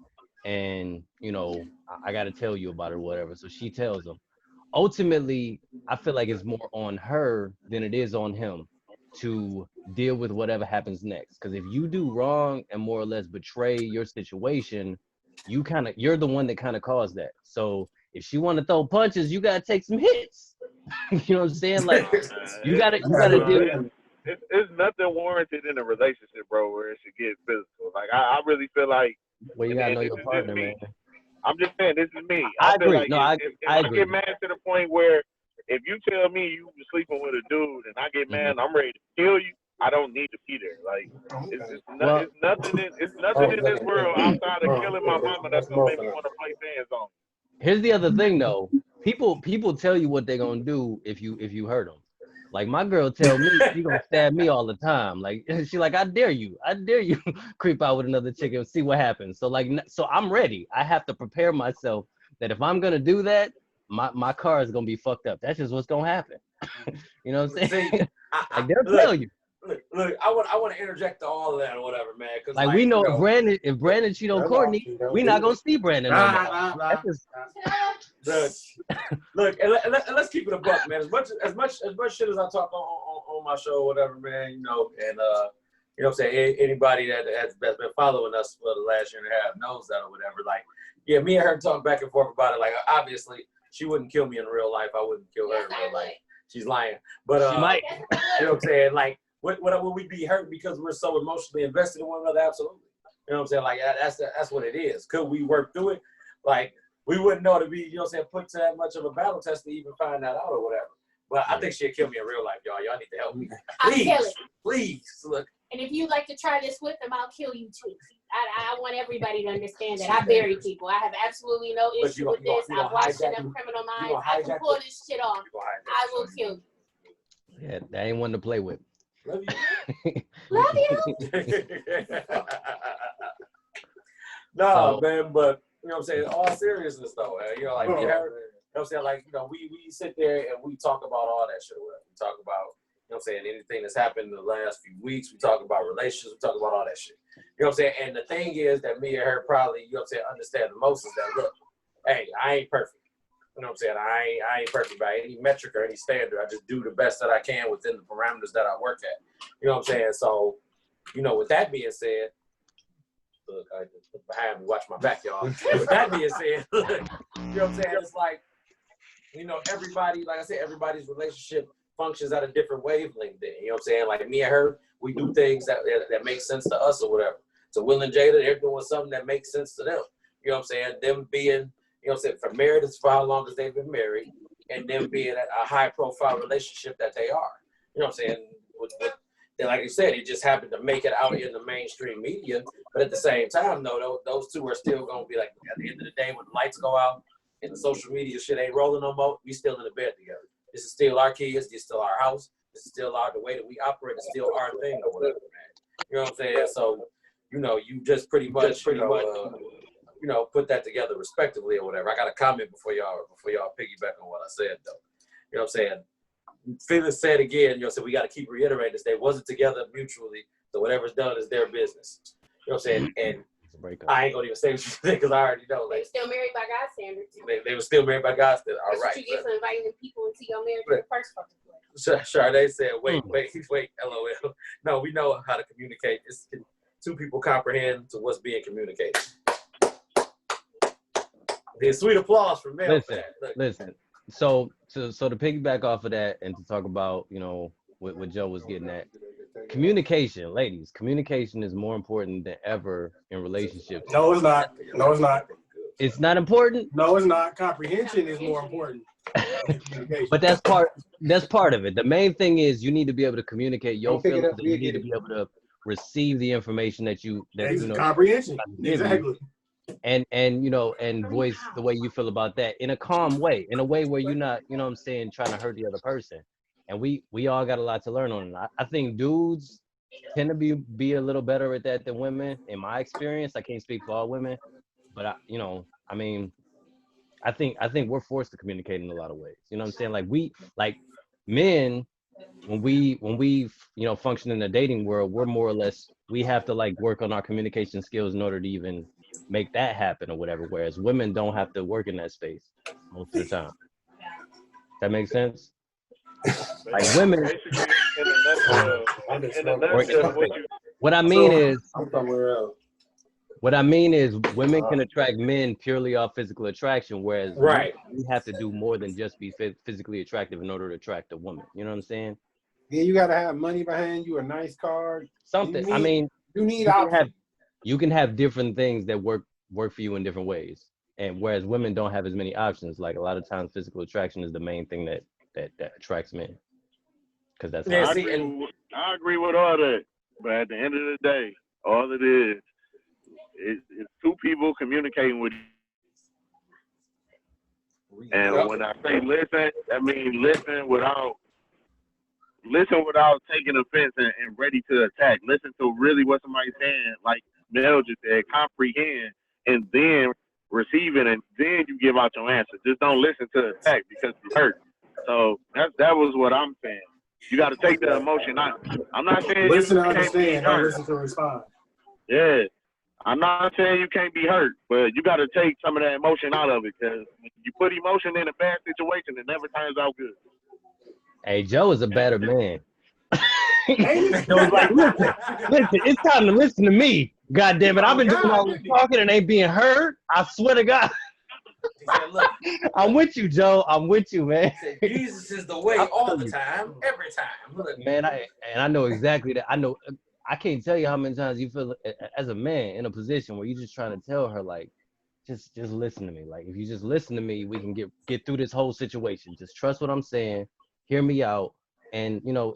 and I got to tell you about it or whatever. So she tells him. Ultimately, I feel like it's more on her than it is on him to deal with whatever happens next. Because if you do wrong and more or less betray your situation, you're the one that kind of caused that. So if she want to throw punches, you gotta take some hits. You know what I'm saying? Like you gotta deal. It's nothing warranted in a relationship, bro, where it should get physical. Like I really feel like. Well, you gotta know your partner, man. I'm just saying, this is me. I feel agree. like No, I agree. get mad to the point where if you tell me you were sleeping with a dude and I get mad and I'm ready to kill you, I don't need to be there. Like it's nothing in this world outside of killing my mama that's gonna make me want to play fans on. Here's the other thing though. People tell you what they're gonna do if you hurt them. Like my girl tell me she gonna stab me all the time. Like she like, I dare you creep out with another chick and see what happens. So I'm ready. I have to prepare myself that if I'm gonna do that, my car is gonna be fucked up. That's just what's gonna happen. You know what I'm saying? See, like they'll tell you. Look, I want to interject to all of that or whatever, man. Cause like we know if Brandon cheat on Courtney, we're not gonna see Brandon no more. Look, and let's keep it a buck, man. As much shit as I talk on my show, or whatever, man. And what I'm saying, anybody that has been following us for the last year and a half knows that or whatever. Like, yeah, me and her talk back and forth about it. Like, obviously, she wouldn't kill me in real life. I wouldn't kill her in real life. She's lying, but she might. You know what I'm saying? Like, would we be hurt because we're so emotionally invested in one another? Absolutely. You know what I'm saying? Like, that's what it is. Could we work through it? Like, we wouldn't know to be, you know what I'm saying, put to that much of a battle test to even find that out or whatever. But I think she'll kill me in real life, y'all. Y'all need to help me. Please, look. And if you'd like to try this with them, I'll kill you too. I want everybody to understand that. I bury people. I have absolutely no issue with this. I've watched enough Criminal Minds. I can pull this shit off. I will kill you. Yeah, that ain't one to play with. Love you. Love you. No, man, but you know what I'm saying? All seriousness though, man. You know, like, you know what I'm saying? Like, we sit there and we talk about all that shit. We talk about, you know what I'm saying, anything that's happened in the last few weeks. We talk about relationships. We talk about all that shit. You know what I'm saying? And the thing is that me and her probably, you know what I'm saying, understand the most is that, look, hey, I ain't perfect. You know what I'm saying? I ain't perfect by any metric or any standard. I just do the best that I can within the parameters that I work at. You know what I'm saying? So, with that being said, look, I just behind me, watch my back, y'all. With that being said, look, you know what I'm saying? It's like, you know, everybody, like I said, everybody's relationship functions at a different wavelength then. You know what I'm saying? Like me and her, we do things that make sense to us or whatever. So Will and Jada, they're doing something that makes sense to them. You know what I'm saying? Them being, you know what I'm saying, for married for how long as they've been married, and them being a high profile relationship that they are. You know what I'm saying? Like you said, it just happened to make it out in the mainstream media. But at the same time, though, those two are still going to be like, at the end of the day, when the lights go out and the social media shit ain't rolling no more, we still in the bed together. This is still our kids. This is still our house. This is still the way that we operate. It's still our thing or whatever, man. You know what I'm saying? So, you know, you just pretty much, you know, put that together respectively or whatever. I got a comment before y'all piggyback on what I said, though. You know what I'm saying? Felix said again, you know, so we got to keep reiterating this. They wasn't together mutually, so whatever's done is their business. You know what I'm saying? And I ain't gonna even say what you think because I already know. Like, they still married by God's standards. They were still married by God's standards. All right. What you get for inviting them people into your marriage in the first fucking place. Sade said, wait, LOL. No, we know how to communicate. It's two people comprehend to what's being communicated. The sweet applause from Mel. Listen. So to piggyback off of that and to talk about, you know, what Joe was getting at, communication, ladies, communication is more important than ever in relationships. No, it's not. No, it's not. It's not important? No, it's not. Comprehension is more important. But that's part of it. The main thing is you need to be able to communicate your feelings. You need to be able to receive the information that you know. Comprehension. Exactly. And you know, and voice the way you feel about that in a calm way, in a way where you're not, you know what I'm saying, trying to hurt the other person. And we all got a lot to learn on it. I think dudes tend to be a little better at that than women, in my experience. I can't speak for all women, but I think we're forced to communicate in a lot of ways. You know what I'm saying? Like men, when we you know, function in the dating world, we're more or less, we have to like work on our communication skills in order to even make that happen or whatever, whereas women don't have to work in that space most of the time. That makes sense? Like women, what I mean is women can attract men purely off physical attraction, whereas we have to do more than just be physically attractive in order to attract a woman. You know what I'm saying? Yeah, you gotta have money behind you, a nice car, something. You can have different things that work for you in different ways, and whereas women don't have as many options. Like a lot of times, physical attraction is the main thing that attracts men. Because that's I agree with all that, but at the end of the day, all it is two people communicating with. And when I say listen, I mean listen without taking offense and ready to attack. Listen to really what somebody's saying, like Mel just said, comprehend, and then receive it, and then you give out your answer. Just don't listen to the attack because you hurt. So that was what I'm saying. You got to take the emotion out. I'm not saying listen you to can't understand, be hurt. listen to respond. Yeah. I'm not saying you can't be hurt, but you got to take some of that emotion out of it, because when you put emotion in a bad situation, it never turns out good. Hey, Joe is a better man. Joe's like, listen, it's time to listen to me. God damn it, I've been doing all this talking and ain't being heard. I swear to God. He said, look, I'm with you, Joe. I'm with you, man. Said, Jesus is the way all the time, every time. Look, man, I know exactly that. I can't tell you how many times you feel as a man in a position where you're just trying to tell her, like, just listen to me. Like, if you just listen to me, we can get through this whole situation. Just trust what I'm saying. Hear me out. And, you know,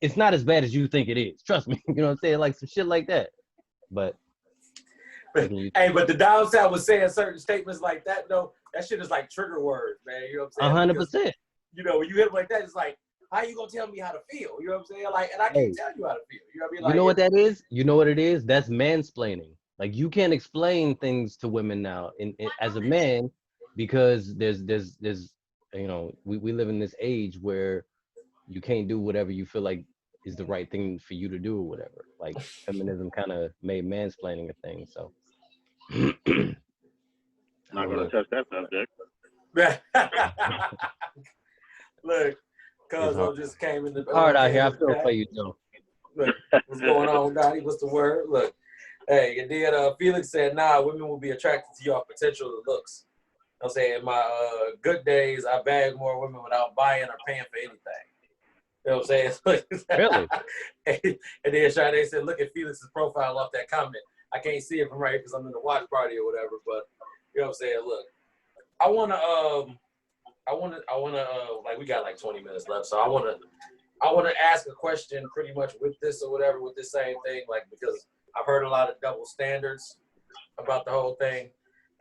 it's not as bad as you think it is. Trust me. You know what I'm saying? Like some shit like that. But hey, but the downside was saying certain statements like that, though, that shit is like trigger words, man. You know what I'm saying? 100%. Because, you know, when you hit them like that, it's like, how you gonna tell me how to feel? You know what I'm saying? Like, and I can't tell you how to feel. You know what I mean? Like, you know what that is? You know what it is? That's mansplaining. Like, you can't explain things to women now as a man, because there's you know, we live in this age where you can't do whatever you feel like is the right thing for you to do or whatever. Like, feminism kind of made mansplaining a thing. So not gonna touch that subject. Look, Cuzzo just came in the hard out here. I feel for you, Joe. Look, what's going on, Donnie? What's the word? Look, hey, and then Felix said, nah, women will be attracted to your potential looks. I'm saying in my good days, I bag more women without buying or paying for anything. You know what I'm saying? Really? And then Sade said, look at Felix's profile off that comment. I can't see it from right here because I'm in the watch party or whatever. But you know what I'm saying? Look, I wanna like we got like 20 minutes left, so I wanna ask a question pretty much with this or whatever with this same thing, like because I've heard a lot of double standards about the whole thing,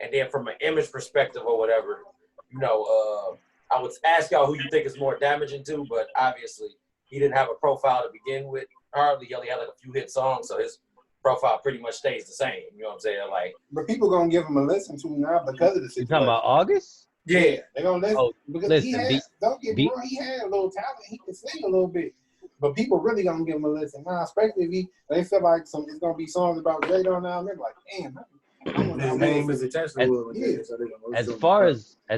and then from an image perspective or whatever, you know, I would ask y'all who you think is more damaging to, but obviously he didn't have a profile to begin with. Hardly, he only had like a few hit songs, so his profile pretty much stays the same. You know what I'm saying? Like, but people gonna give him a listen to now because of the situation. You talking about August? yeah, they're gonna listen because he has. Don't get me wrong, he had a little talent. He can sing a little bit, but people really gonna give him a listen now, especially if they feel like it's gonna be songs about Jada on now. They're like, damn. His name is attached to it. As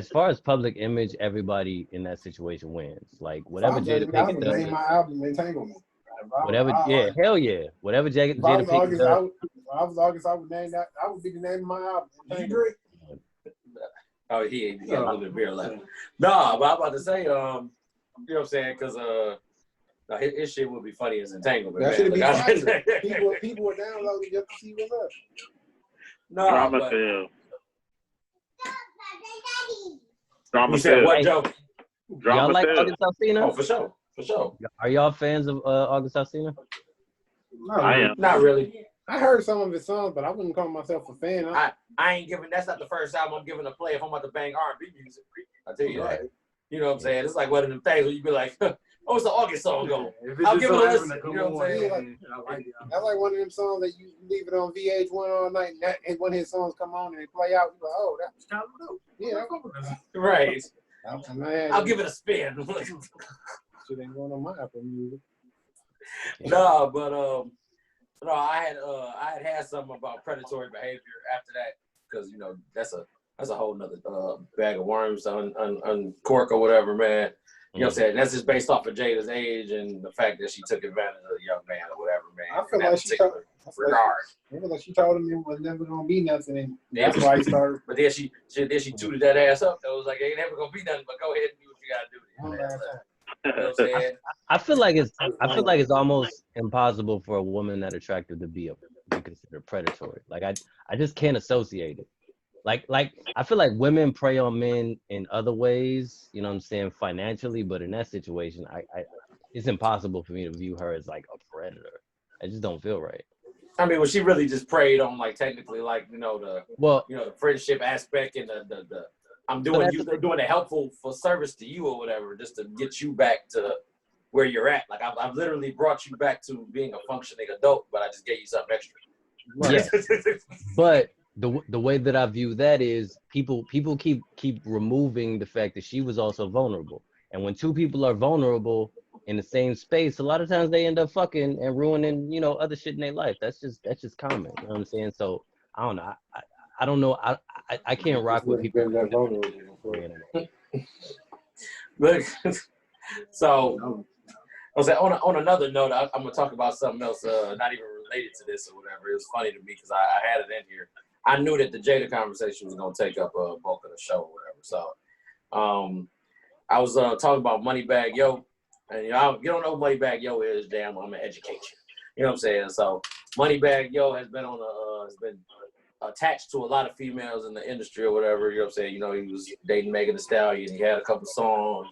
far as public image, everybody in that situation wins. Like whatever Jada Pinkett does. Name my album Entanglement. Whatever, hell yeah. Whatever Jada Pinkett does. I was August, I would name that. I would be the name of my album. Oh, he got a little bit of beer left. No, but I'm about to say, you know what I'm saying? Because his shit would be funny as Entanglement. That should be funny. People were downloading just to see what's up. No, Drama but Cell. you Drama said Cell. what, Joe? Y'all Drama like Cell. August Alsina? Oh, for sure. Are y'all fans of August Alsina? No, I am. Not really. I heard some of his songs, but I wouldn't call myself a fan. I ain't giving. That's not the first album I'm giving a play if I'm about to bang R&B music. I tell you that. You know what I'm saying? It's like one of them things where you be like, "Oh, it's an August song going." I'll give it a listen. You know what I'm saying? That's like one of them songs that you leave it on VH1 all night, and when his songs come on and they play out, you're like, "Oh, that's kind of dope." Yeah, right. I'll give it a spin. Shit ain't going on my Apple Music. No, but no, I had something about predatory behavior after that because you know that's a whole nother bag of worms on cork or whatever, man. You know what I'm saying? That's just based off of Jada's age and the fact that she took advantage of the young man or whatever, man. I feel like she told him it was never gonna be nothing, and that's why he started. But then she tooted that ass up. It was like, ain't never gonna be nothing, but go ahead and do what you gotta do. You know what I'm saying? I feel like it's almost impossible for a woman that attractive to be considered predatory. Like I just can't associate it. Like I feel like women prey on men in other ways, you know what I'm saying, financially, but in that situation, I it's impossible for me to view her as like a predator. I just don't feel right. I mean, well, she really just preyed on like technically like, you know, the friendship aspect and the I'm doing a helpful service to you or whatever, just to get you back to where you're at. Like I've literally brought you back to being a functioning adult, but I just gave you something extra. Yes. But the way that I view that is people keep removing the fact that she was also vulnerable. And when two people are vulnerable in the same space, a lot of times they end up fucking and ruining, you know, other shit in their life. That's just common. You know what I'm saying? So I don't know. I don't know. I can't rock with people that vulnerable before. Look, so I was like, on another note, I'm gonna talk about something else, not even related to this or whatever. It was funny to me because I had it in here. I knew that the Jada conversation was gonna take up a bulk of the show or whatever. So, I was talking about Moneybagg Yo, and you don't know who Moneybagg Yo is. Damn, I'm gonna educate you. You know what I'm saying? So, Moneybagg Yo has been has been attached to a lot of females in the industry or whatever. You know what I'm saying? You know, he was dating Megan Thee Stallion. He had a couple songs.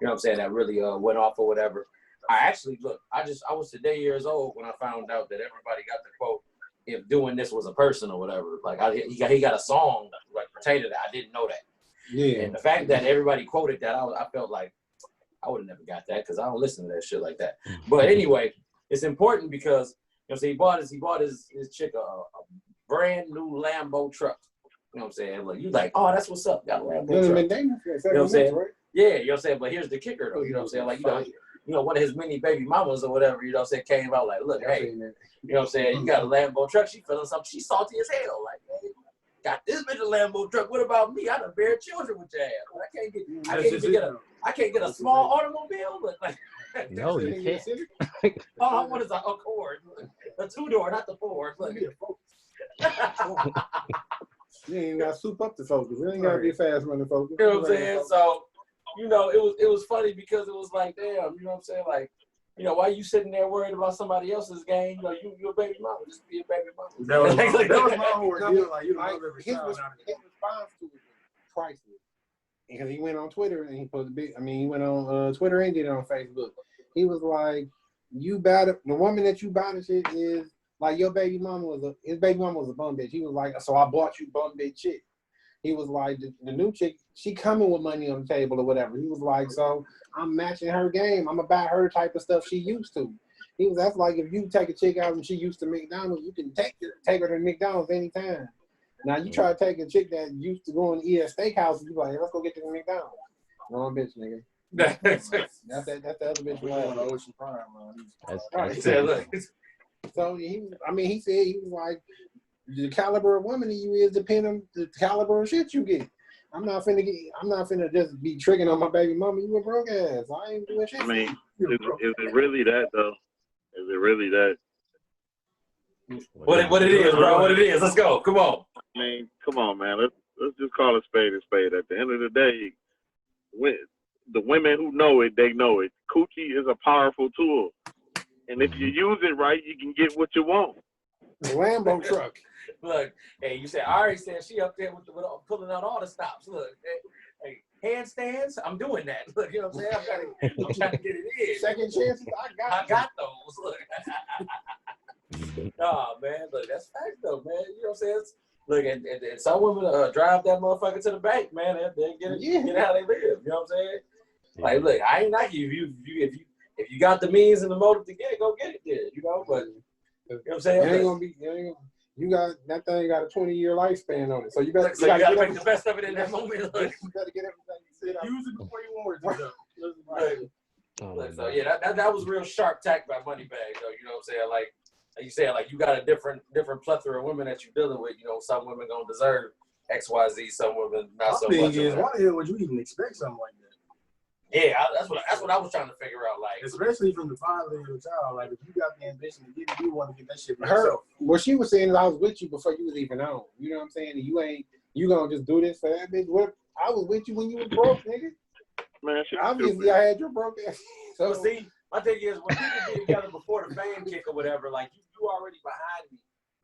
You know what I'm saying? That really went off or whatever. I actually I was today years old when I found out that everybody got the quote, if doing this was a person or whatever. Like he got a song like pertaining to that. I didn't know that. Yeah. And the fact that everybody quoted that, I felt like I would have never got that because I don't listen to that shit like that. But anyway, it's important because you know, so he bought his chick a brand new Lambo truck. You know what I'm saying? Like you like, oh, that's what's up. Got a Lambo truck. You know what I'm saying? Right? Yeah, you know what I'm saying? But here's the kicker though. You know what I'm saying? Like you know, one of his mini baby mamas or whatever, you know what I'm saying, came out like, look, hey, you know what I'm saying, you got a Lambo truck, she feeling something, she's salty as hell, like, hey, got this bitch a Lambo truck, what about me? I done bear children with your ass. I can't get a small automobile, but like, no, you can't. All I want is a Accord, a 2-door, not the 4. You ain't got to soup up the focus. You ain't got to be a fast running focus. You know what I'm saying? So, you know, it was funny because it was like, damn, you know what I'm saying? Like, you know, why you sitting there worried about somebody else's game? You know, you a baby mama, just be a baby mama. That was my whole ordeal. Like, you love every his child. response to it was priceless. Because he went on Twitter and he went on Twitter and did it on Facebook. He was like, "You better the woman that you bought the shit is like your baby mama his baby mama was a bum bitch." He was like, "So I bought you bum bitch shit." He was like, the new chick, she coming with money on the table or whatever. He was like, "So I'm matching her game. I'm gonna buy her type of stuff she used to." That's like if you take a chick out and she used to McDonald's, you can take her to McDonald's anytime. Now you try to take a chick that used to go and eat at steakhouse, you like, let's go get to the McDonald's. Wrong bitch, nigga. That's the other bitch. We on the Ocean Prime, man. That's right. So he said he was like, the caliber of woman you is depending on the caliber of shit you get. I'm not finna just be tricking on my baby mama. You a broke ass. I ain't doing shit. I mean, is it really that though? Is it really that? What it is, bro? What it is? Let's go. Come on. I mean, come on, man. Let's just call a spade a spade. At the end of the day, the women who know it, they know it. Coochie is a powerful tool, and if you use it right, you can get what you want. The Lambo truck. Look, hey, you said Ari said she up there with pulling out all the stops. Look, hey, handstands, I'm doing that. Look, you know what I'm saying? I'm trying to get it in. Second chances, I got those. Look. Nah, man, look, that's facts though, man. You know what I'm saying? Look, and some women drive that motherfucker to the bank, man. They get how they live. You know what I'm saying? Like, look, I ain't knocking you. If you got the means and the motive to get it, go get it there. You know, but you know what I'm saying? It ain't gonna be. You got that thing got a 20-year lifespan on it, so you gotta make the best of it in that moment. Look. You gotta get everything. Use it before you want it. So yeah, that was real sharp tack by Moneybag though. You know what I'm saying? Like you said, like you got a different plethora of women that you're dealing with. You know, some women gonna deserve XYZ, some women not so much. Why the hell would you even expect something like that? Yeah, that's what I was trying to figure out. Like, especially from the father of your child. Like, if you got the ambition to get it, you want to get that shit for yourself. What she was saying is I was with you before you was even on. You know what I'm saying? And you gonna just do this for that bitch? What? I was with you when you was broke, nigga. Man, obviously stupid. I had your broke ass. So see, my thing is when people get together before the fame kick or whatever, like you already behind me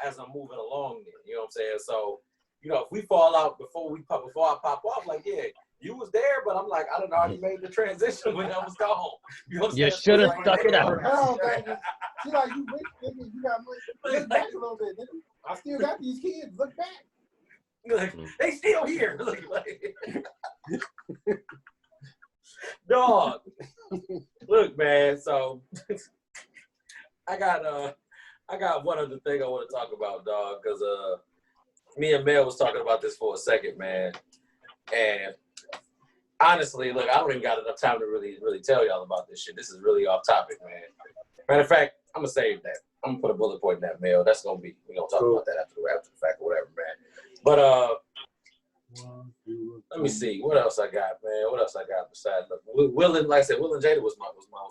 as I'm moving along. There, you know what I'm saying? So you know, if we fall out before I pop off, like yeah. You was there, but I'm like, I don't know how you made the transition when I was gone. You know what I'm saying? You should have stuck it out. She like, you rich, nigga, you got money. Look back a little bit, nigga. I still got these kids. Look back. Like, they still here. Look, dog. Look, man. So I got one other thing I want to talk about, dog, because me and Mel was talking about this for a second, man, and. Honestly, look, I don't even got enough time to really tell y'all about this shit. This is really off topic, man. Matter of fact, I'm gonna save that. I'm gonna put a bullet point in that mail. That's gonna be we're gonna talk about that after the fact or whatever, man. But let me see what else I got, man. What else I got besides Will and like I said, Will and Jada was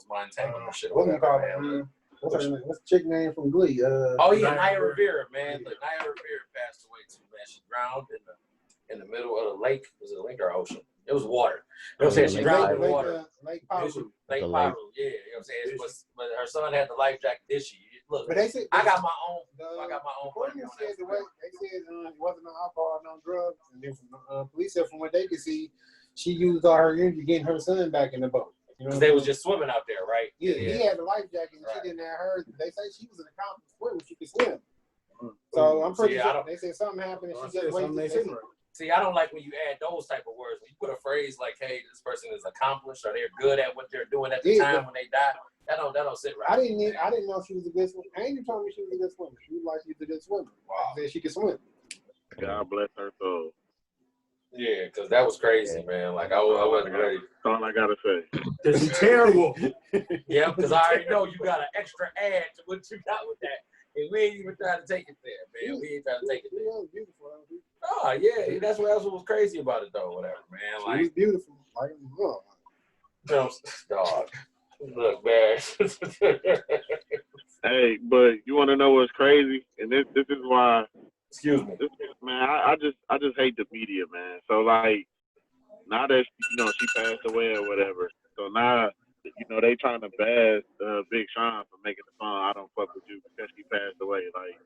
my entanglement shit. What's the chick name from Glee? Naya Rivera, man. Look, Naya Rivera passed away too, man. She drowned in the middle of the lake. Was it a lake or ocean? It was water. You know what I'm saying? She drowned in water. Lake Pyro. Lake Pyro, yeah. You know what I'm saying? But her son had the life jacket. Did she? Look, but they said, I got my own. I got my own. They said it wasn't no alcohol, no drugs. And then police said from what they could see, she used all her energy getting her son back in the boat. You know they was just swimming out there, right? Yeah, he had the life jacket and she didn't have her. They say she was an accomplished swimmer. She could swim. So I'm pretty sure they said something happened and she just waited. See, I don't like when you add those type of words. When you put a phrase like, hey, this person is accomplished or they're good at what they're doing at the time when they die, that don't sit right. I didn't know she was a good swimmer. Angel told me she was a good swimmer. She was like she was a good swimmer. Wow. Said she could swim. God bless her soul. Yeah, because that was crazy, man. Like, I wasn't ready. That's all I got to say. Because she's terrible. Yeah, because I already know you got an extra add to what you got with that. And we ain't even trying to take it there, man. We ain't trying to take it there. She was beautiful. Oh, yeah. That's what was crazy about it, though. Whatever, man. Like, she was beautiful. Like, dog. Look, man. Hey, but you want to know what's crazy? And this is why. Excuse me. This is man, I just hate the media, man. So like now that she passed away or whatever, so now they trying to bash Big Sean for making the song "I Don't Fuck With You" because she passed away. Like,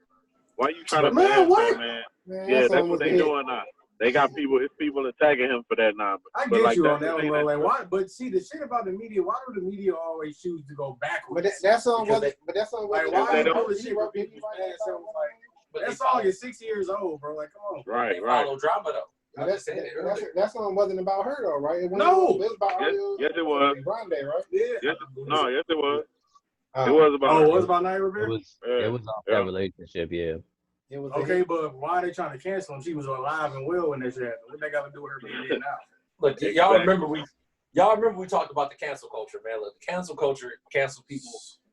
why you trying to bash her, man? Yeah, that's what they doing now. They got people. It's people attacking him for that now. I get you on that one, bro. Like, why? But see, the shit about the media. Why do the media always choose to go backwards? But that song wasn't. But that song like, wasn't. why do the shit where people like that song is 6 years old, bro. Like, come on. Right. Follow drama though. That song wasn't about her though, right? It was about yes, it was. Grande, right? Yeah. Yes, it was. It was about. It was about Naya Rivera. It was off that relationship, yeah. It was okay, but why are they trying to cancel him? She was alive and well when that shit happened. What they got to do with her being dead now? Look, y'all remember we talked about the cancel culture, man. Look, the cancel culture cancel people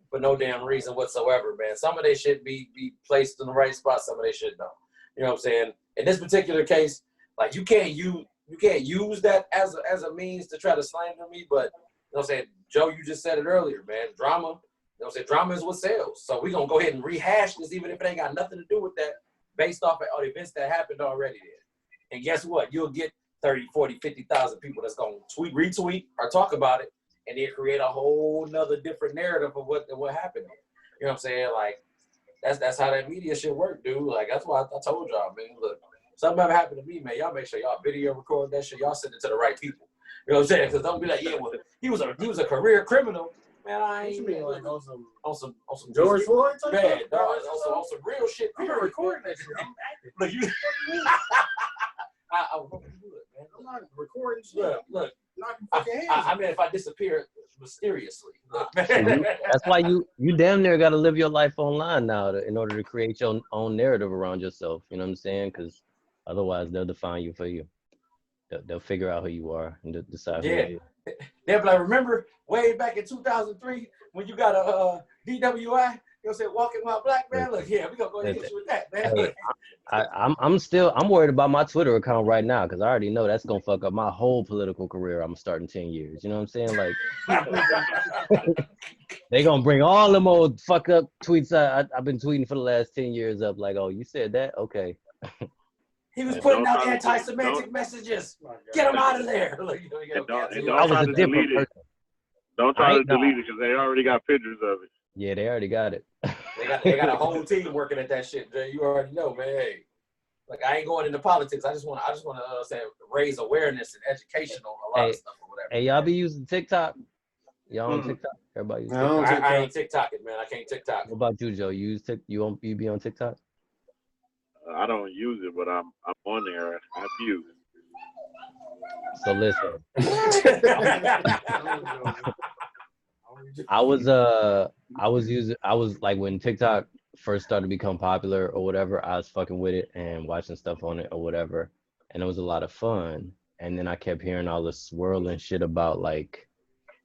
for no damn reason whatsoever, man. Some of they should be placed in the right spot. Some of they should don't. You know what I'm saying? In this particular case, like you can't use that as a means to try to slander me. But you know what I'm saying, Joe, you just said it earlier, man. Drama. You know what I'm saying? Drama is what sells. So we're going to go ahead and rehash this, even if it ain't got nothing to do with that, based off of events that happened already there. And guess what? You'll get 30, 40, 50,000 people that's going to retweet, or talk about it, and then create a whole nother different narrative of what happened. You know what I'm saying? Like, that's how that media shit work, dude. Like, that's why I told y'all, man. Look, something ever happened to me, man, y'all make sure y'all video record that shit. Y'all send it to the right people. You know what I'm saying? Because don't be like, yeah, well, he was a career criminal. Man, I ain't mean like on some George Floyd? Man, dog, on some real shit. I'm recording that shit. I'm acting. Look, you. I'm not recording shit. Look. I mean, if I disappear mysteriously. That's why you damn near got to live your life online now in order to create your own narrative around yourself. You know what I'm saying? Because otherwise, they'll define you for you. They'll figure out who you are and decide who you are. They'll be like, remember way back in 2003 when you got a DWI? You know what I'm saying? Walking while black, man. Look, yeah, we're going to go ahead and hit you with that, man. Hey, I'm worried about my Twitter account right now because I already know that's going to fuck up my whole political career. I'm starting 10 years. You know what I'm saying? Like, they going to bring all them old fuck up tweets I've been tweeting for the last 10 years up. Like, oh, you said that? Okay. He was putting out anti-Semitic messages. Get him out of there. Look, I was a different person. Don't try to delete it because they already got pictures of it. Yeah, they already got it. They got a whole team working at that shit, Jay. You already know, man. Hey, like I ain't going into politics. I just want to say raise awareness and education on a lot of stuff or whatever. Hey, y'all be using TikTok? Y'all on TikTok? Everybody use TikTok? I ain't TikToking, man. I can't TikTok. What about you, Joe? You be on TikTok? I don't use it, but I'm on there. I use it. So listen. I was like when TikTok first started to become popular or whatever, I was fucking with it and watching stuff on it or whatever. And it was a lot of fun. And then I kept hearing all this swirling shit about like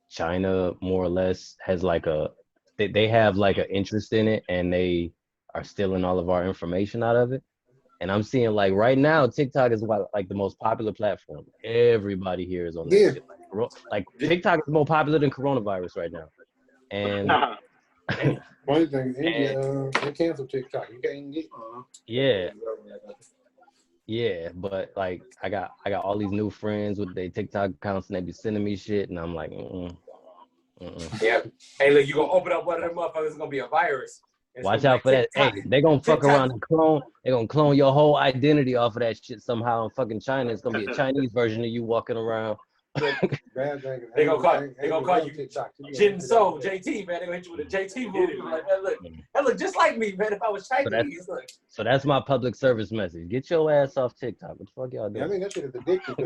China more or less has like they have like an interest in it and they are stealing all of our information out of it. And I'm seeing like right now, TikTok is like the most popular platform. Everybody here is on that shit. Like TikTok is more popular than coronavirus right now. And funny thing, India, they canceled TikTok. You can't get. Yeah, but like I got all these new friends with their TikTok accounts and they be sending me shit, and I'm like, Yeah. Hey, look, you gonna open up one of them motherfuckers? It's gonna be a virus. Watch out for that. Hey, they gonna fuck around and clone. They gonna clone your whole identity off of that shit somehow in fucking China. It's gonna be a Chinese version of you walking around. They gonna call you Jin So JT, man. They gonna hit you with a JT movie. Like that look just like me, man. If I was Chinese, so that's my public service message. Get your ass off TikTok. What the fuck y'all doing? Yeah, I think that shit is addictive.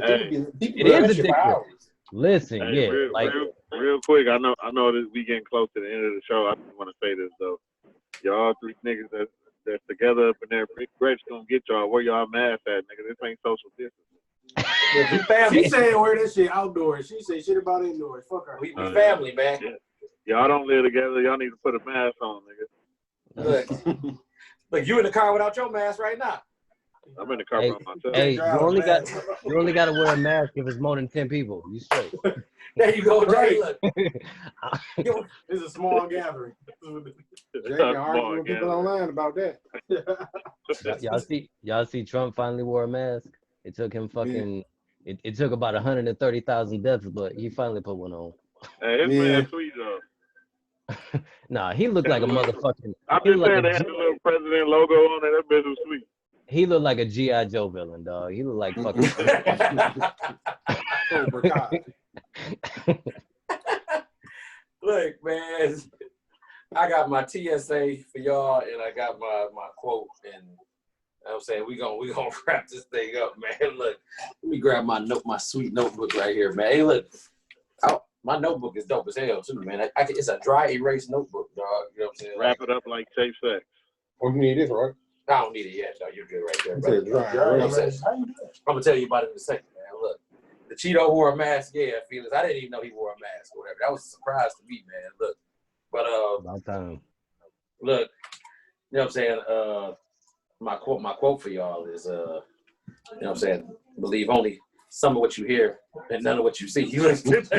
It is addictive. Listen, hey, real quick. I know this we getting close to the end of the show. I just want to say this though. Y'all three niggas that's together up in there, Big Gretch gonna get y'all. Where y'all mask at, nigga? This ain't social distance. She said wear this shit outdoors. She said shit about indoors. Fuck her. We family, man. Yeah. Y'all don't live together. Y'all need to put a mask on, nigga. Look, you in the car without your mask right now. I'm in the car by myself. Hey, you only got to wear a mask if it's more than 10 people. You straight. There you go, Jay. Look. It's a small gathering. Jay can argue with people online about that. Y'all see Trump finally wore a mask? It took him fucking. It took about 130,000 deaths, but he finally put one on. Hey, his man sweet though. Nah, he looked like a motherfucking. I'm just saying they had the little president logo on it. That bitch was sweet. He looked like a G.I. Joe villain, dog. He looked like fucking. Look, man, I got my TSA for y'all, and I got my quote, and I'm saying we gonna wrap this thing up, man. Look, let me grab my sweet notebook right here, man. Hey, look, my notebook is dope as hell too, man. It's a dry erase notebook, dog. You know what I'm saying? Wrap it up like safe sex. Oh, you need this, right? I don't need it yet, though. You're good right there, bro. I'm gonna tell you about it in a second, man. Look, the Cheeto wore a mask, yeah, Felix. I didn't even know he wore a mask or whatever. That was a surprise to me, man. Look, but about time. Look, you know what I'm saying? My quote for y'all is you know what I'm saying? Believe only some of what you hear and none of what you see. You understand?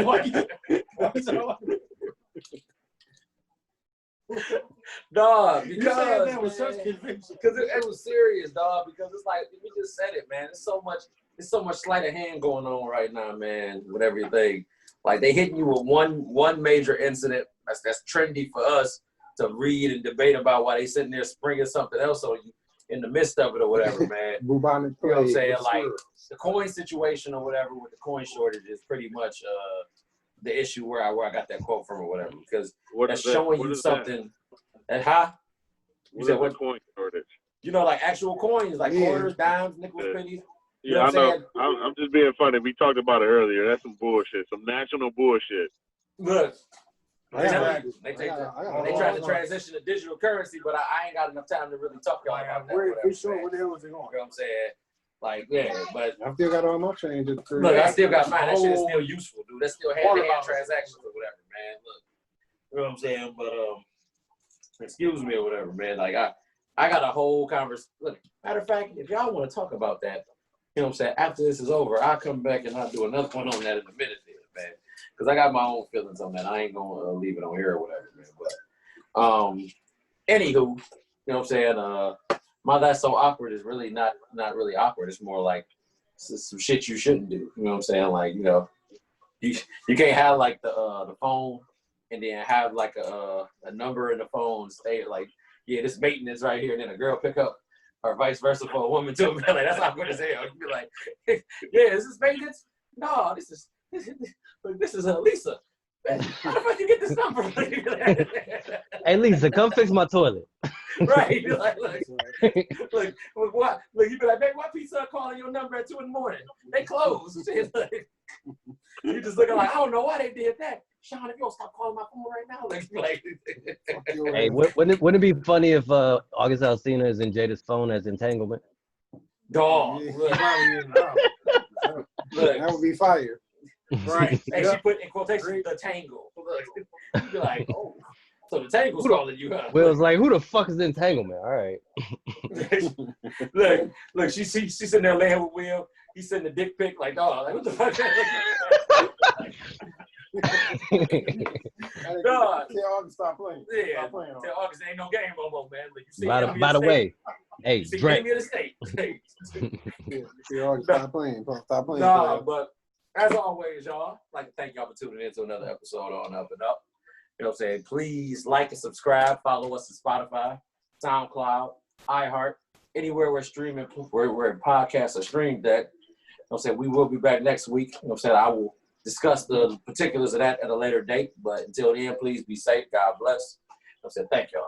Dog, because that with such conviction. Because it was serious, dog. Because it's like we just said it, man. It's so much sleight of hand going on right now, man. With everything, like they hitting you with one major incident that's trendy for us to read and debate about while they sitting there springing something else on you in the midst of it or whatever, man. You know what I'm saying? Like the coin situation or whatever with the coin shortage is pretty much the issue where I got that quote from or whatever, because that's showing you something. And you said what coin shortage? You know, like actual coins, like quarters, dimes, nickels, pennies. You know I what know. I'm saying? I'm just being funny. We talked about it earlier. That's some bullshit. Some national bullshit. Look, they tried to to transition to digital currency, but I ain't got enough time to really talk about that. Where the hell was it going? You know what I'm saying? Like, yeah, but I still got all my changes. look, I still got mine. That shit is still useful, dude. That's still hand-to-hand transactions or whatever, man. Look, you know what I'm saying? But excuse me or whatever, man. Like I got a whole conversation. Look, matter of fact, if y'all want to talk about that, you know what I'm saying? After this is over, I'll come back and I'll do another one on that in a minute, man. Because I got my own feelings on that. I ain't gonna leave it on here or whatever, man. But anywho, you know what I'm saying? My That's So Awkward is really not really awkward. It's more like some shit you shouldn't do. You know what I'm saying? Like, you know, you can't have like the phone and then have like a number in the phone stay like, yeah, this maintenance right here, and then a girl pick up, or vice versa for a woman too. Like, that's awkward as hell. You be like, yeah, is this maintenance? No, this is Lisa. How the fuck you get this number? Hey Lisa, come fix my toilet. Right. Like, what? Look, you be like, babe, why Pizza Hut calling your number at 2 a.m? They closed. You just looking like, I don't know why they did that. Sean, if you don't stop calling my phone right now, like Hey, wouldn't it be funny if August Alsina is in Jada's phone as entanglement? Dog. Look, that would be fire. Right. And she put in quotation the tangle. Look, you'd be like, oh, so the tangle's calling you, huh? Will's like, who the fuck is entanglement? All right. look, she's sitting there laying with Will. He's sending a dick pic, like, dog, like, what the fuck? Dog. Tell August stop playing. Yeah. Stop playing. Tell August ain't no game no more, man. Like, you see By the way, hey, Drake. Me in the state. Tell August stop playing. Stop playing. Nah, but as always, y'all, I'd like to thank y'all for tuning in to another episode on Up and Up. You know what I'm saying? Please like and subscribe. Follow us on Spotify, SoundCloud, iHeart, anywhere we're streaming, where podcasts are streamed at. You know what I'm saying? We will be back next week. You know what I'm saying? I will discuss the particulars of that at a later date. But until then, please be safe. God bless. You know what I'm saying? Thank y'all.